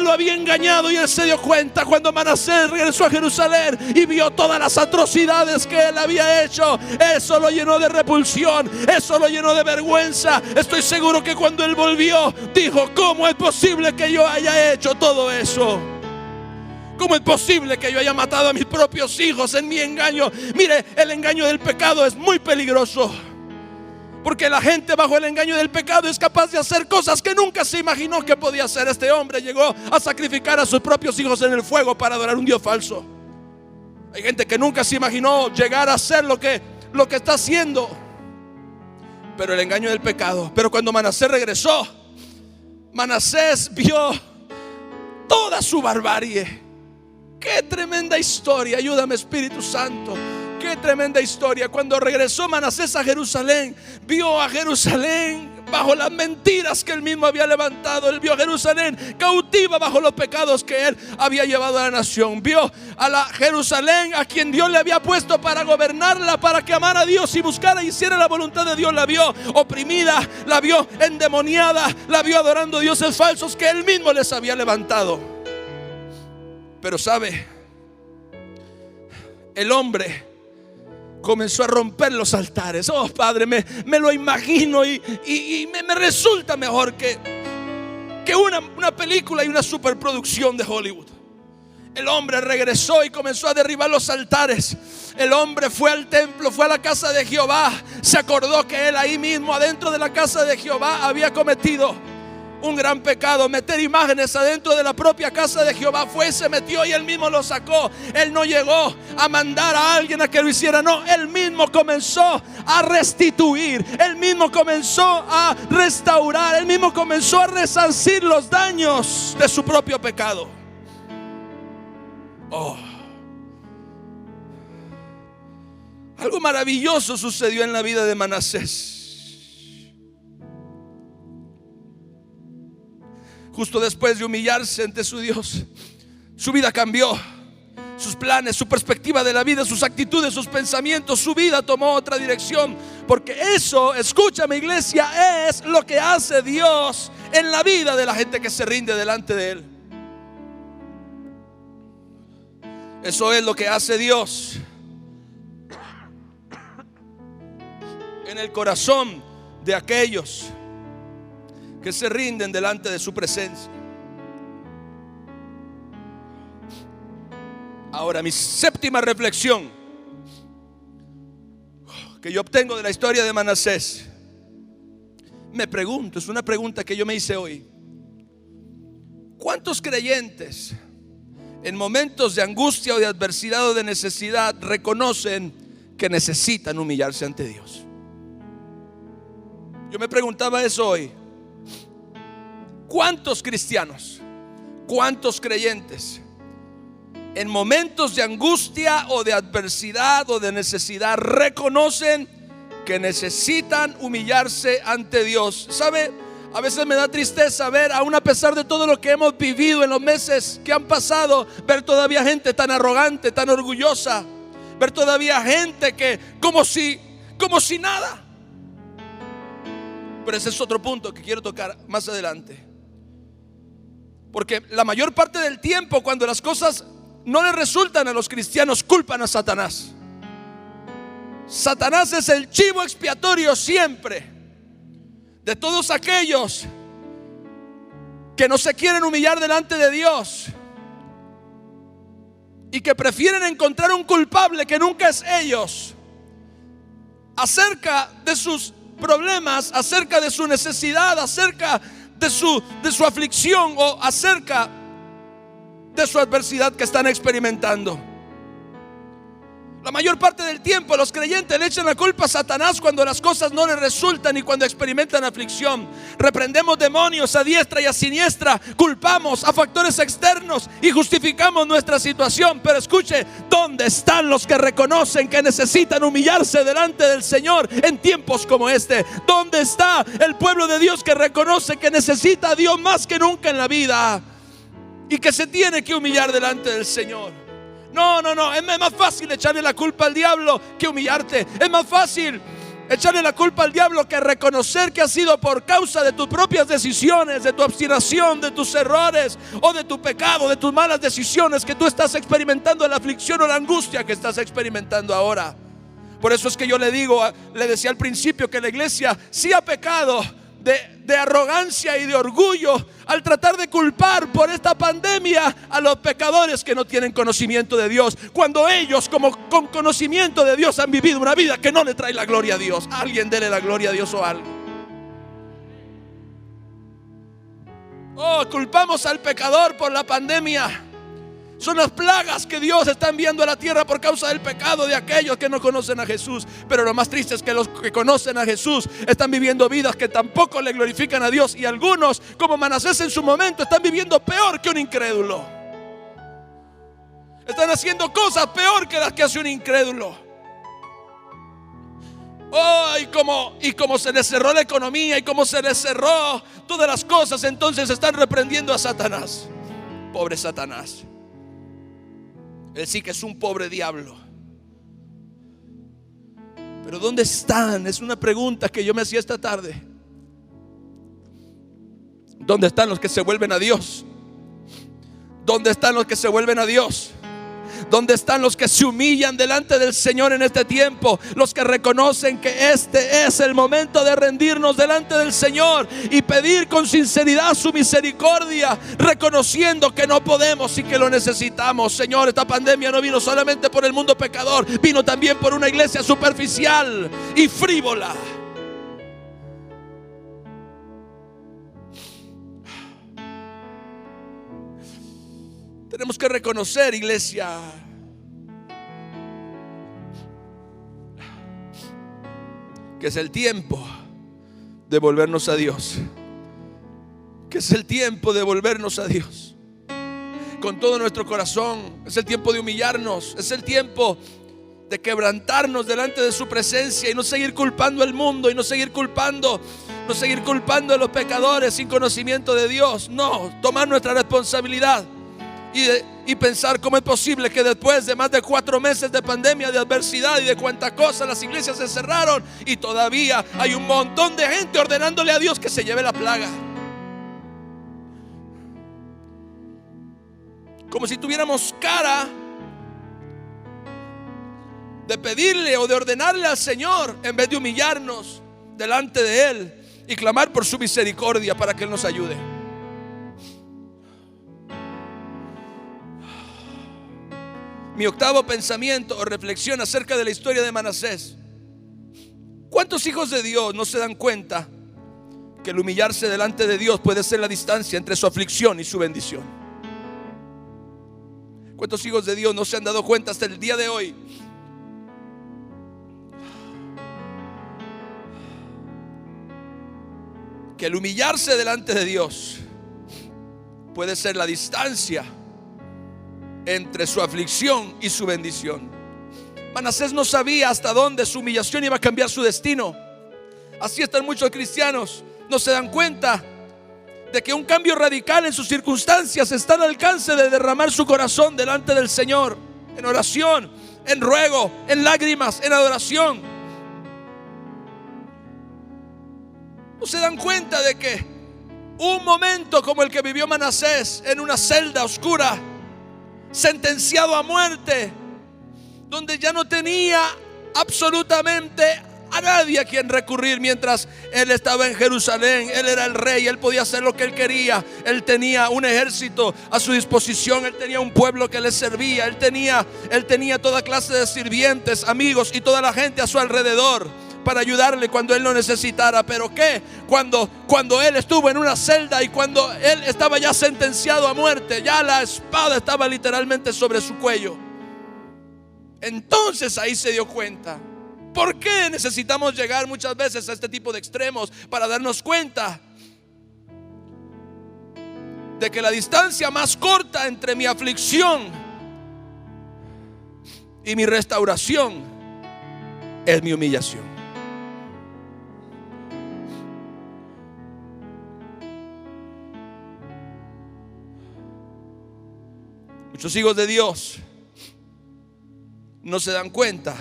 lo había engañado, y él se dio cuenta cuando Manasés regresó a Jerusalén y vio todas las atrocidades que él había hecho. Eso lo llenó de repulsión, eso lo llenó de vergüenza. Estoy seguro que cuando él volvió dijo: ¿cómo es posible que yo haya hecho todo eso? ¿Cómo es posible que yo haya matado a mis propios hijos en mi engaño? Mire, el engaño del pecado es muy peligroso, porque la gente bajo el engaño del pecado es capaz de hacer cosas que nunca se imaginó que podía hacer. Este hombre llegó a sacrificar a sus propios hijos en el fuego para adorar a un Dios falso. Hay gente que nunca se imaginó llegar a hacer lo que está haciendo, pero el engaño del pecado. Pero cuando Manasés regresó, Manasés vio toda su barbarie. Qué tremenda historia, ayúdame Espíritu Santo. Qué tremenda historia. Cuando regresó Manasés a Jerusalén, vio a Jerusalén bajo las mentiras que él mismo había levantado. Él vio a Jerusalén cautiva bajo los pecados que él había llevado a la nación. Vio a la Jerusalén a quien Dios le había puesto para gobernarla, para que amara a Dios y buscara y hiciera la voluntad de Dios. La vio oprimida, la vio endemoniada, la vio adorando dioses falsos que él mismo les había levantado. Pero sabe, el hombre comenzó a romper los altares. Oh Padre, me lo imagino y me resulta mejor que una película y una superproducción de Hollywood. El hombre regresó y comenzó a derribar los altares. El hombre fue al templo, fue a la casa de Jehová. Se acordó que él ahí mismo, adentro de la casa de Jehová, había cometido un gran pecado, meter imágenes adentro de la propia casa de Jehová. Fue y se metió y él mismo lo sacó. Él no llegó a mandar a alguien a que lo hiciera, no, él mismo comenzó a restituir, él mismo comenzó a restaurar, él mismo comenzó a resarcir los daños de su propio pecado. Oh, algo maravilloso sucedió en la vida de Manasés. Justo después de humillarse ante su Dios, su vida cambió. Sus planes, su perspectiva de la vida, sus actitudes, sus pensamientos, su vida tomó otra dirección. Porque eso, escúchame iglesia, es lo que hace Dios en la vida de la gente que se rinde delante de Él. Eso es lo que hace Dios en el corazón de aquellos que se rinden delante de su presencia. Ahora, mi séptima reflexión que yo obtengo de la historia de Manasés, me pregunto, es una pregunta que yo me hice hoy: ¿cuántos creyentes en momentos de angustia o de adversidad o de necesidad reconocen que necesitan humillarse ante Dios? Yo me preguntaba eso hoy. ¿Cuántos cristianos, cuántos creyentes en momentos de angustia o de adversidad o de necesidad reconocen que necesitan humillarse ante Dios? ¿Sabe? A veces me da tristeza ver, aún a pesar de todo lo que hemos vivido en los meses que han pasado, ver todavía gente tan arrogante, tan orgullosa, ver todavía gente que como si nada. Pero ese es otro punto que quiero tocar más adelante. Porque la mayor parte del tiempo, cuando las cosas no le resultan a los cristianos, culpan a Satanás. Satanás es el chivo expiatorio siempre de todos aquellos que no se quieren humillar delante de Dios y que prefieren encontrar un culpable que nunca es ellos. acerca de sus problemas, acerca de su necesidad, acerca de su aflicción o acerca de su adversidad que están experimentando. La mayor parte del tiempo los creyentes le echan la culpa a Satanás cuando las cosas no les resultan y cuando experimentan aflicción. Reprendemos demonios a diestra y a siniestra, culpamos a factores externos y justificamos nuestra situación. Pero escuche, ¿dónde están los que reconocen que necesitan humillarse delante del Señor en tiempos como este? ¿Dónde está el pueblo de Dios que reconoce que necesita a Dios más que nunca en la vida y que se tiene que humillar delante del Señor? No, es más fácil echarle la culpa al diablo que humillarte. Es más fácil echarle la culpa al diablo que reconocer que ha sido por causa de tus propias decisiones, de tu obstinación, de tus errores o de tu pecado, de tus malas decisiones, que tú estás experimentando la aflicción o la angustia que estás experimentando ahora. Por eso es que yo le decía al principio que la iglesia sí ha pecado de arrogancia y de orgullo al tratar de culpar por esta pandemia a los pecadores que no tienen conocimiento de Dios, cuando ellos con conocimiento de Dios han vivido una vida que no le trae la gloria a Dios. Alguien dele la gloria a Dios o algo. Culpamos al pecador por la pandemia. Son las plagas que Dios está enviando a la tierra por causa del pecado de aquellos que no conocen a Jesús. Pero lo más triste es que los que conocen a Jesús están viviendo vidas que tampoco le glorifican a Dios. Y algunos, como Manasés en su momento, están viviendo peor que un incrédulo. Están haciendo cosas peor que las que hace un incrédulo. Y como se les cerró la economía y como se les cerró todas las cosas, entonces están reprendiendo a Satanás. Pobre Satanás. Él sí que es un pobre diablo. Pero ¿dónde están? Es una pregunta que yo me hacía esta tarde. ¿Dónde están los que se vuelven a Dios? ¿Dónde están los que se vuelven a Dios? ¿Dónde están los que se humillan delante del Señor en este tiempo? Los que reconocen que este es el momento de rendirnos delante del Señor y pedir con sinceridad su misericordia, reconociendo que no podemos y que lo necesitamos. Señor, esta pandemia no vino solamente por el mundo pecador, vino también por una iglesia superficial y frívola. Tenemos que reconocer, iglesia, que es el tiempo de volvernos a Dios. Que es el tiempo de volvernos a Dios con todo nuestro corazón. Es el tiempo de humillarnos. Es el tiempo de quebrantarnos delante de su presencia y no seguir culpando al mundo y no seguir culpando a los pecadores sin conocimiento de Dios. No, tomar nuestra responsabilidad y pensar cómo es posible que después de más de 4 meses de pandemia, de adversidad y de cuánta cosa, las iglesias se cerraron y todavía hay un montón de gente ordenándole a Dios que se lleve la plaga. Como si tuviéramos cara de pedirle o de ordenarle al Señor en vez de humillarnos delante de Él y clamar por su misericordia para que Él nos ayude. Mi octavo pensamiento o reflexión acerca de la historia de Manasés. ¿Cuántos hijos de Dios no se dan cuenta que el humillarse delante de Dios puede ser la distancia entre su aflicción y su bendición? ¿Cuántos hijos de Dios no se han dado cuenta hasta el día de hoy que el humillarse delante de Dios puede ser la distancia entre su aflicción y su bendición? Manasés no sabía hasta dónde su humillación iba a cambiar su destino. Así están muchos cristianos, no se dan cuenta de que un cambio radical en sus circunstancias está al alcance de derramar su corazón delante del Señor, en oración, en ruego, en lágrimas, en adoración. No se dan cuenta de que un momento como el que vivió Manasés en una celda oscura, sentenciado a muerte, donde ya no tenía absolutamente a nadie a quien recurrir mientras él estaba en Jerusalén. Él era el rey, él podía hacer lo que él quería. Él tenía un ejército a su disposición, él tenía un pueblo que le servía, él tenía toda clase de sirvientes, amigos y toda la gente a su alrededor. para ayudarle cuando él lo necesitara. Pero ¿qué? Cuando él estuvo en una celda y cuando él estaba ya sentenciado a muerte, ya la espada estaba literalmente sobre su cuello, entonces ahí se dio cuenta. ¿Por qué necesitamos llegar muchas veces a este tipo de extremos? Para darnos cuenta de que la distancia más corta entre mi aflicción y mi restauración es mi humillación. Muchos hijos de Dios no se dan cuenta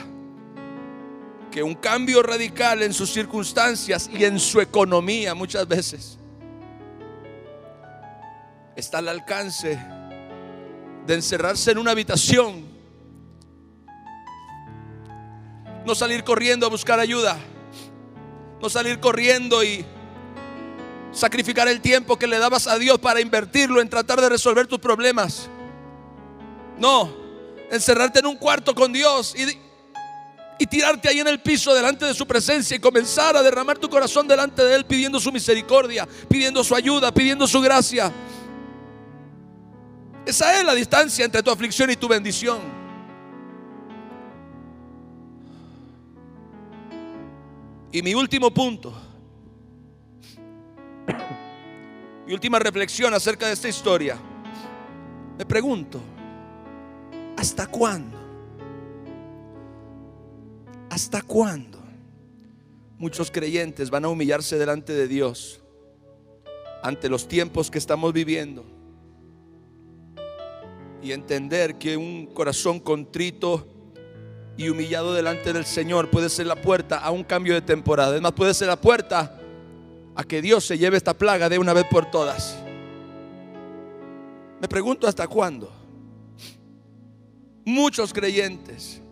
que un cambio radical en sus circunstancias y en su economía muchas veces está al alcance de encerrarse en una habitación, no salir corriendo a buscar ayuda, no salir corriendo y sacrificar el tiempo que le dabas a Dios para invertirlo en tratar de resolver tus problemas. No, encerrarte en un cuarto con Dios y tirarte ahí en el piso delante de su presencia y comenzar a derramar tu corazón delante de Él, pidiendo su misericordia, pidiendo su ayuda, pidiendo su gracia. Esa es la distancia entre tu aflicción y tu bendición. Y mi último punto, mi última reflexión acerca de esta historia, me pregunto, ¿hasta cuándo? ¿Hasta cuándo muchos creyentes van a humillarse delante de Dios ante los tiempos que estamos viviendo y entender que un corazón contrito y humillado delante del Señor puede ser la puerta a un cambio de temporada? Además, puede ser la puerta a que Dios se lleve esta plaga de una vez por todas. Me pregunto, ¿hasta cuándo muchos creyentes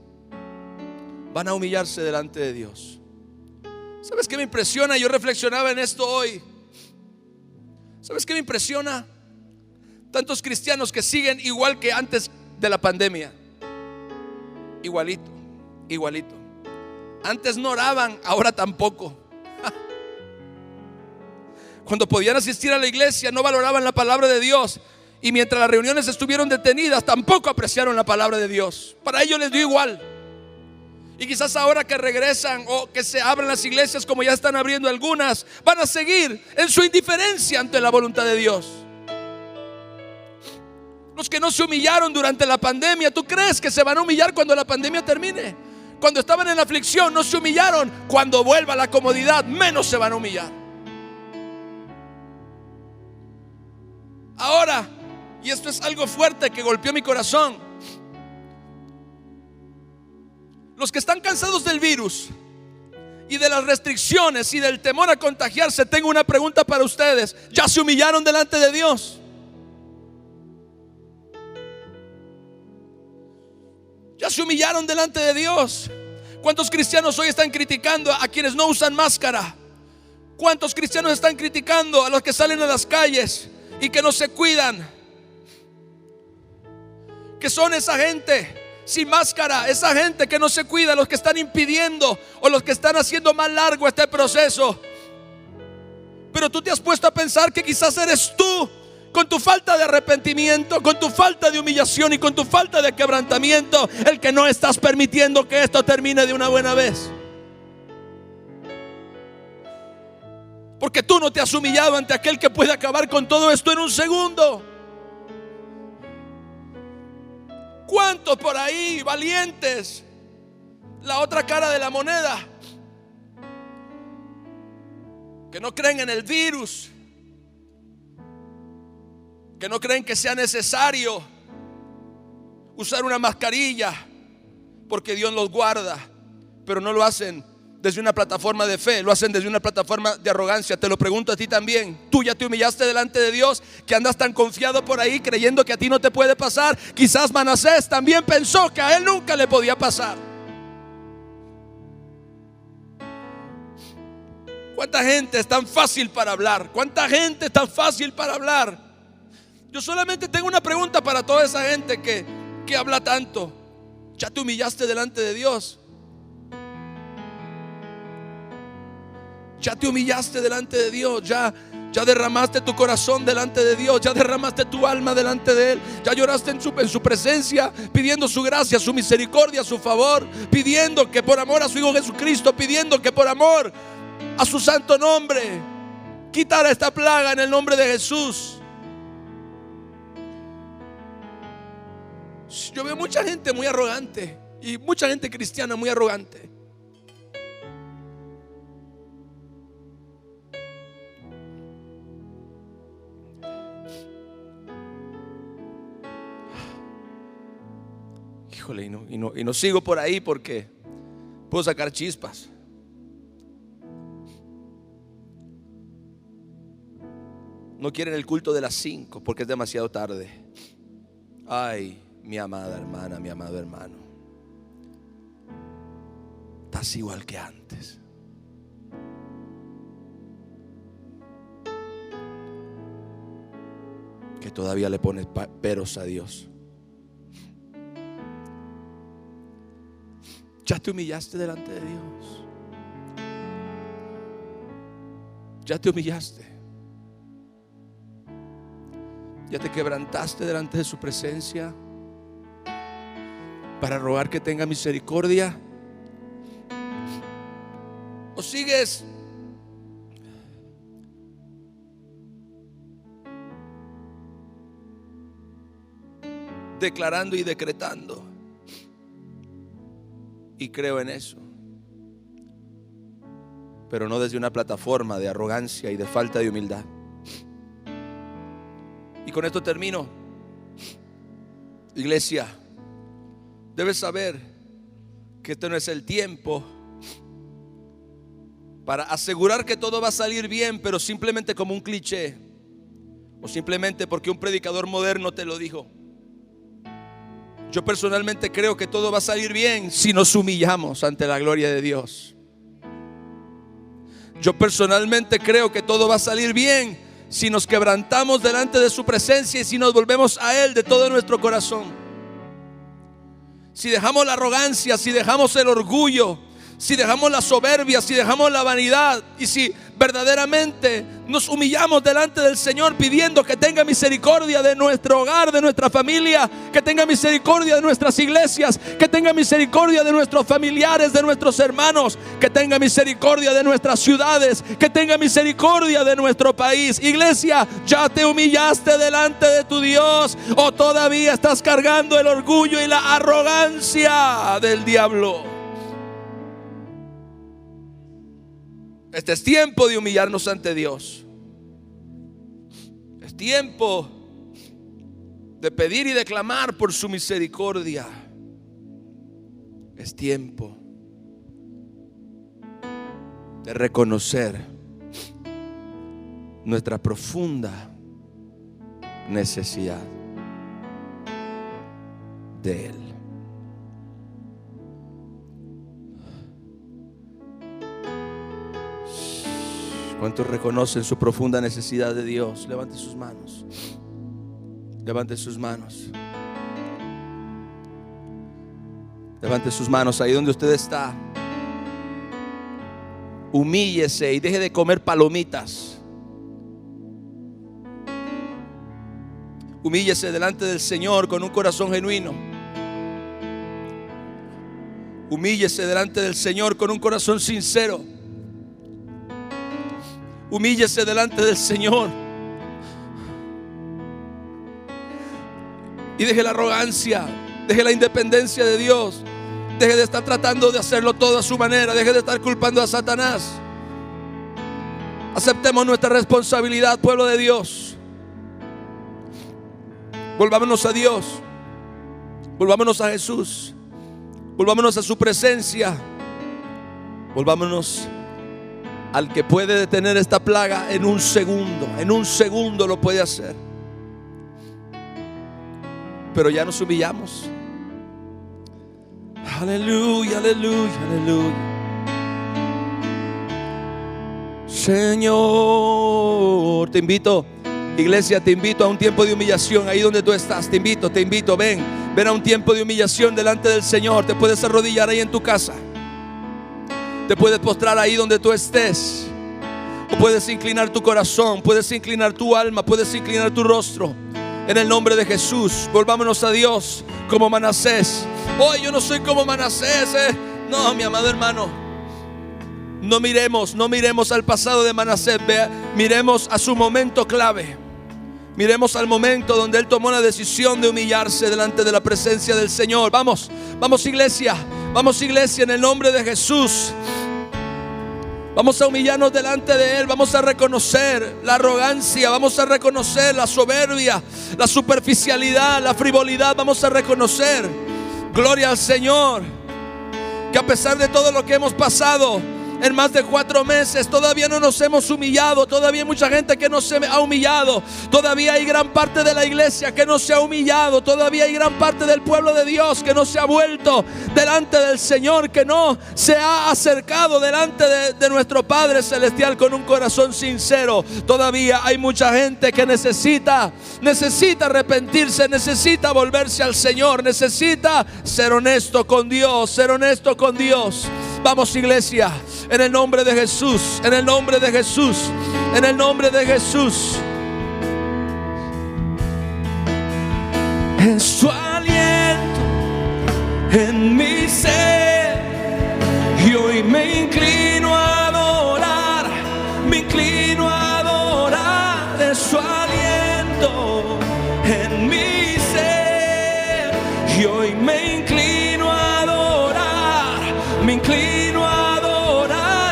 van a humillarse delante de Dios? ¿Sabes qué me impresiona? Yo reflexionaba en esto hoy. ¿Sabes qué me impresiona? Tantos cristianos que siguen igual que antes de la pandemia. Igualito, igualito. Antes no oraban, ahora tampoco. Cuando podían asistir a la iglesia no valoraban la palabra de Dios. Y mientras las reuniones estuvieron detenidas, tampoco apreciaron la palabra de Dios. Para ellos les dio igual. Y quizás ahora que regresan o que se abren las iglesias, como ya están abriendo algunas, van a seguir en su indiferencia ante la voluntad de Dios. Los que no se humillaron durante la pandemia, ¿tú crees que se van a humillar cuando la pandemia termine? Cuando estaban en la aflicción no se humillaron. Cuando vuelva la comodidad, menos se van a humillar. Ahora, y esto es algo fuerte que golpeó mi corazón, los que están cansados del virus y de las restricciones y del temor a contagiarse, tengo una pregunta para ustedes. ¿Ya se humillaron delante de Dios? ¿Ya se humillaron delante de Dios? ¿Cuántos cristianos hoy están criticando a quienes no usan máscara? ¿Cuántos cristianos están criticando a los que salen a las calles y que no se cuidan? Que son esa gente sin máscara, esa gente que no se cuida, los que están impidiendo o los que están haciendo más largo este proceso. Pero tú te has puesto a pensar que quizás eres tú, con tu falta de arrepentimiento, con tu falta de humillación y con tu falta de quebrantamiento, el que no estás permitiendo que esto termine de una buena vez. Porque tú no te has humillado ante aquel que puede acabar con todo esto en un segundo. ¿Cuántos por ahí valientes? La otra cara de la moneda, que no creen en el virus, que no creen que sea necesario usar una mascarilla porque Dios los guarda, pero no lo hacen desde una plataforma de fe, lo hacen desde una plataforma de arrogancia. Te lo pregunto a ti también. ¿Tú ya te humillaste delante de Dios, que andas tan confiado por ahí creyendo que a ti no te puede pasar? Quizás Manasés también pensó que a él nunca le podía pasar. ¿Cuánta gente es tan fácil para hablar? ¿Cuánta gente es tan fácil para hablar? Yo solamente tengo una pregunta para toda esa gente que habla tanto. ¿Ya te humillaste delante de Dios? Ya te humillaste delante de Dios, ya derramaste tu corazón delante de Dios, ya derramaste tu alma delante de Él, ya lloraste en su presencia, pidiendo su gracia, su misericordia, su favor, pidiendo que por amor a su Hijo Jesucristo, pidiendo que por amor a su santo nombre quitara esta plaga en el nombre de Jesús. Yo veo mucha gente muy arrogante y mucha gente cristiana muy arrogante. Híjole, y no sigo por ahí porque puedo sacar chispas. No quieren el culto de las 5 porque es demasiado tarde. Ay, mi amada hermana, mi amado hermano, estás igual que antes. Que todavía le pones peros a Dios. Ya te humillaste delante de Dios. Ya te humillaste. Ya te quebrantaste delante de su presencia para rogar que tenga misericordia. ¿O sigues declarando y decretando? Y creo en eso, pero no desde una plataforma de arrogancia y de falta de humildad. Y con esto termino. Iglesia, debes saber que este no es el tiempo para asegurar que todo va a salir bien, pero simplemente como un cliché, o simplemente porque un predicador moderno te lo dijo. Yo personalmente creo que todo va a salir bien si nos humillamos ante la gloria de Dios. Yo personalmente creo que todo va a salir bien si nos quebrantamos delante de su presencia y si nos volvemos a Él de todo nuestro corazón. Si dejamos la arrogancia, si dejamos el orgullo, si dejamos la soberbia, si dejamos la vanidad, y si verdaderamente nos humillamos delante del Señor pidiendo que tenga misericordia de nuestro hogar, de nuestra familia, que tenga misericordia de nuestras iglesias, que tenga misericordia de nuestros familiares, de nuestros hermanos, que tenga misericordia de nuestras ciudades, que tenga misericordia de nuestro país. Iglesia, ¿ya te humillaste delante de tu Dios o todavía estás cargando el orgullo y la arrogancia del diablo? Este es tiempo de humillarnos ante Dios. Es tiempo de pedir y de clamar por su misericordia. Es tiempo de reconocer nuestra profunda necesidad de Él. ¿Cuántos reconocen su profunda necesidad de Dios? Levante sus manos. Levante sus manos. Levante sus manos ahí donde usted está. Humíllese y deje de comer palomitas. Humíllese delante del Señor con un corazón genuino. Humíllese delante del Señor con un corazón sincero. Humíllese delante del Señor y deje la arrogancia, deje la independencia de Dios, deje de estar tratando de hacerlo todo a su manera, deje de estar culpando a Satanás. Aceptemos nuestra responsabilidad, pueblo de Dios. Volvámonos a Dios, volvámonos a Jesús, volvámonos a su presencia, volvámonos al que puede detener esta plaga en un segundo lo puede hacer. Pero ya nos humillamos. Aleluya, aleluya, aleluya. Señor, te invito, iglesia, te invito a un tiempo de humillación ahí donde tú estás. Te invito, ven a un tiempo de humillación delante del Señor. Te puedes arrodillar ahí en tu casa. Te puedes postrar ahí donde tú estés. O puedes inclinar tu corazón, puedes inclinar tu alma, puedes inclinar tu rostro. En el nombre de Jesús, volvámonos a Dios como Manasés. Hoy yo no soy como Manasés, No, mi amado hermano, no miremos al pasado de Manasés. Miremos a su momento clave. Miremos al momento donde él tomó la decisión de humillarse delante de la presencia del Señor. Vamos iglesia, en el nombre de Jesús. Vamos a humillarnos delante de Él. Vamos a reconocer la arrogancia. Vamos a reconocer la soberbia, la superficialidad, la frivolidad. Vamos a reconocer, gloria al Señor, que a pesar de todo lo que hemos pasado en más de 4 meses, todavía no nos hemos humillado. Todavía hay mucha gente que no se ha humillado. Todavía hay gran parte de la iglesia que no se ha humillado. Todavía hay gran parte del pueblo de Dios que no se ha vuelto delante del Señor, que no se ha acercado delante de nuestro Padre Celestial con un corazón sincero. Todavía hay mucha gente que necesita arrepentirse, necesita volverse al Señor, necesita ser honesto con Dios, Vamos, iglesia, en el nombre de Jesús, en el nombre de Jesús, en el nombre de Jesús. En su aliento, en mi ser, y hoy me inclino a adorar, en su aliento, en mi ser, y hoy me inclino a adorar,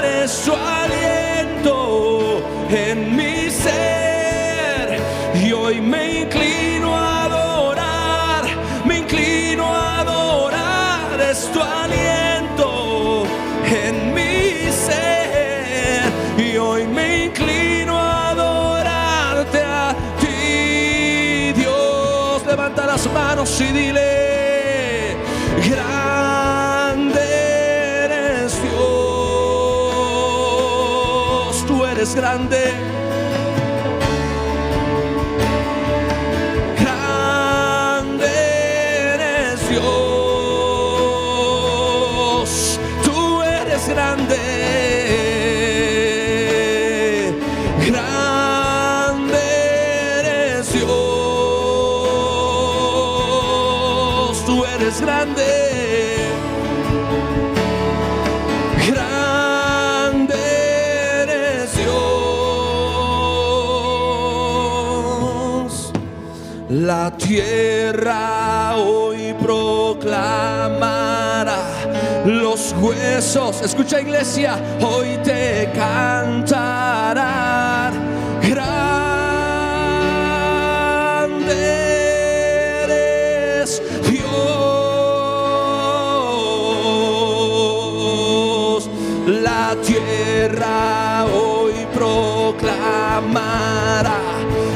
en su aliento, en mi ser, y hoy me inclino a adorar, es tu aliento en mi ser, y hoy me inclino a adorarte a ti, Dios. Levanta las manos y dile: grande eres Dios, tú eres grande. La tierra hoy proclamará, los huesos, escucha iglesia, hoy te cantarán. Grande eres Dios. La tierra hoy proclamará,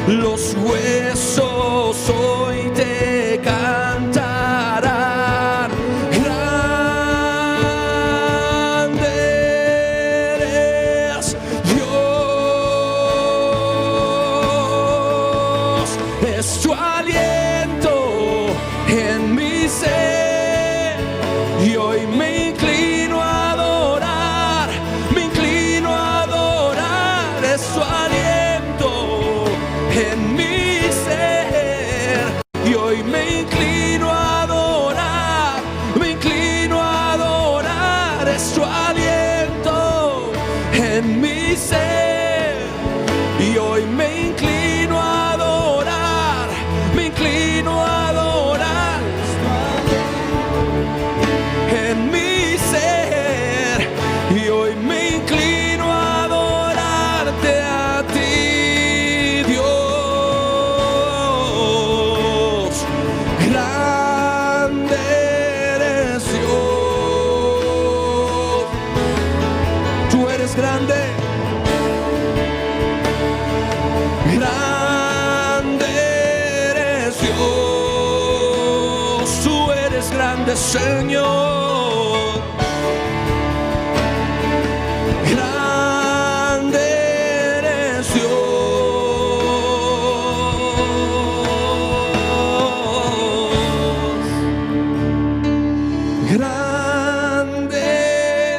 los huesos hoy te cantarán. Grande eres Dios, es tu aliento en mi ser, y hoy me inclino a adorar, es tu aliento en mi ser, y hoy me inclino a adorar, es tu aliento en mi ser, y hoy me inclino a adorar, en mi ser, y hoy me inclino a adorarte a ti, Dios. Grande eres Dios, tú eres grande. Grande eres Dios, tú eres grande, Señor. Grande eres Dios, grande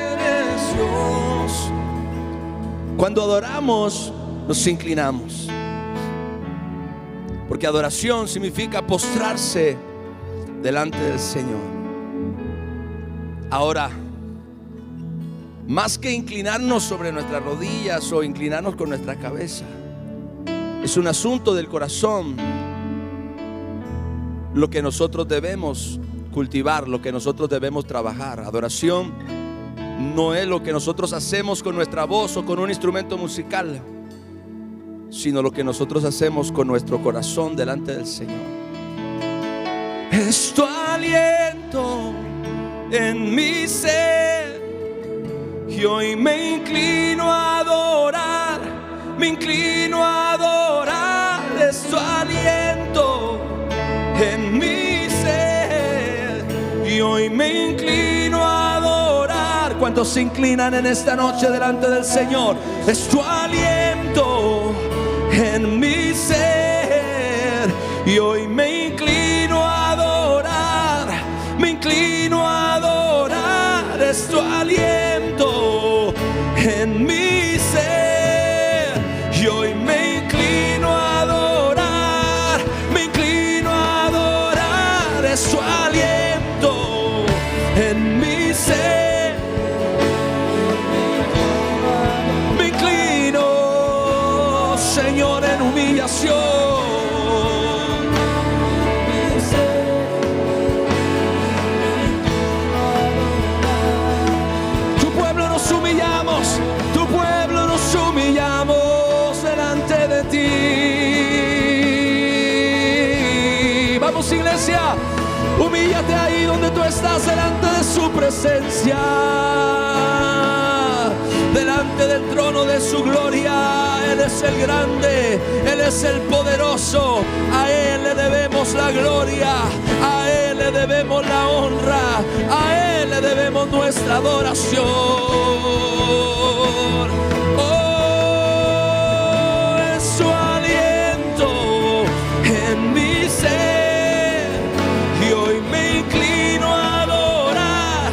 eres Dios. Cuando adoramos, nos inclinamos. Porque adoración significa postrarse delante del Señor. Ahora, más que inclinarnos sobre nuestras rodillas o inclinarnos con nuestra cabeza, es un asunto del corazón lo que nosotros debemos cultivar, lo que nosotros debemos trabajar. Adoración no es lo que nosotros hacemos con nuestra voz o con un instrumento musical, sino lo que nosotros hacemos con nuestro corazón delante del Señor. Es tu aliento en mi ser, y hoy me inclino a adorar, me inclino a adorar. Es tu aliento en mi ser, y hoy me inclino a adorar. ¿Cuántos se inclinan en esta noche delante del Señor? Es tu aliento en mi ser, y hoy me inclino a adorar, me inclino a adorar. Es tu aliento en mi ser, y hoy me inclino a adorar, me inclino a adorar. Es tu aliento en mi ser, me inclino, Señor, en humillación. Tu pueblo nos humillamos delante de ti. Vamos, iglesia, humíllate ahí donde tú estás, delante de su presencia, delante del trono de su gloria. Él es el grande, Él es el poderoso. A Él le debemos la gloria, a Él le debemos la honra, a Él le debemos nuestra adoración. Oh, es su aliento en mi ser, y hoy me inclino a adorar,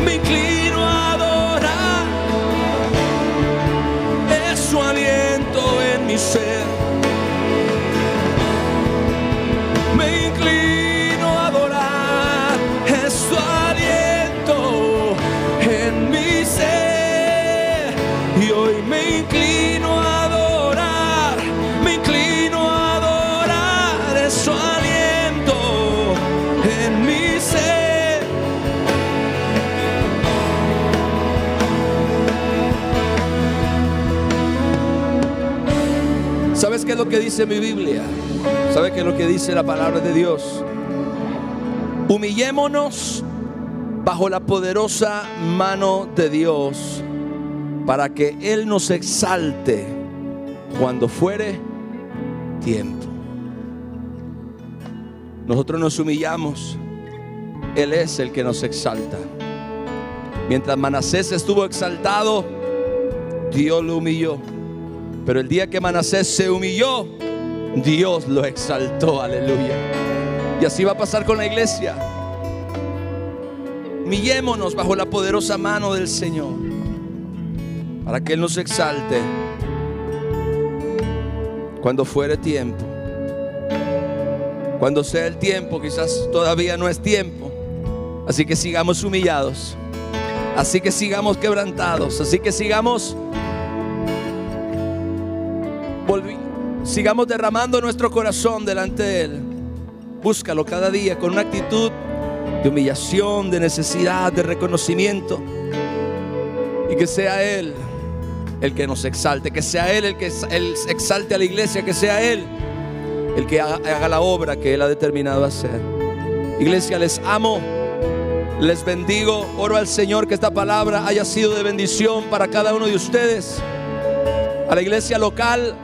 me inclino a adorar. Es su aliento en mi ser, me inclino a adorar. Es su aliento en mi ser, y hoy me inclino a adorar, me inclino a adorar. Es su aliento en mi ser. ¿Sabes qué es lo que dice mi Biblia? ¿Sabes qué es lo que dice la palabra de Dios? Humillémonos bajo la poderosa mano de Dios, para que Él nos exalte cuando fuere tiempo. Nosotros nos humillamos, Él es el que nos exalta. Mientras Manasés estuvo exaltado, Dios lo humilló. Pero el día que Manasés se humilló, Dios lo exaltó. Aleluya. Y así va a pasar con la iglesia. Humillémonos bajo la poderosa mano del Señor, para que Él nos exalte cuando fuere tiempo. Cuando sea el tiempo, quizás todavía no es tiempo. Así que sigamos humillados, así que sigamos quebrantados, así que sigamos derramando nuestro corazón delante de Él. Búscalo cada día con una actitud de humillación, de necesidad, de reconocimiento, y que sea Él el que nos exalte, que sea Él el que exalte a la iglesia, que sea Él el que haga la obra que Él ha determinado hacer. Iglesia, les amo, les bendigo. Oro al Señor que esta palabra haya sido de bendición para cada uno de ustedes. A la iglesia local,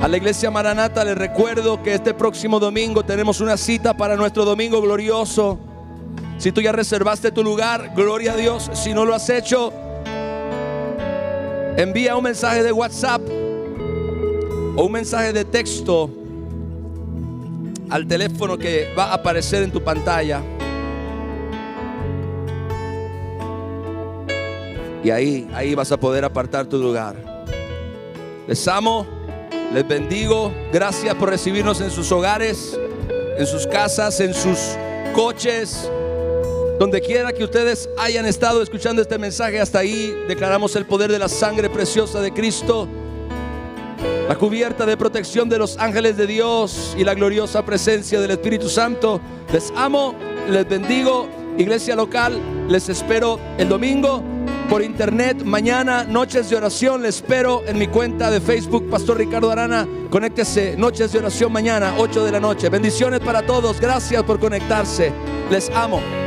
a la iglesia Maranata, les recuerdo que este próximo domingo tenemos una cita para nuestro domingo glorioso. Si tú ya reservaste tu lugar, gloria a Dios. Si no lo has hecho, envía un mensaje de WhatsApp o un mensaje de texto al teléfono que va a aparecer en tu pantalla. Y ahí vas a poder apartar tu lugar. Les amo, les bendigo. Gracias por recibirnos en sus hogares, en sus casas, en sus coches, donde quiera que ustedes hayan estado escuchando este mensaje. Hasta ahí declaramos el poder de la sangre preciosa de Cristo, la cubierta de protección de los ángeles de Dios y la gloriosa presencia del Espíritu Santo. Les amo, les bendigo. Iglesia local, les espero el domingo por internet. Mañana, noches de oración. Les espero en mi cuenta de Facebook, Pastor Ricardo Arana. Conéctese, noches de oración mañana, 8 de la noche. Bendiciones para todos. Gracias por conectarse. Les amo.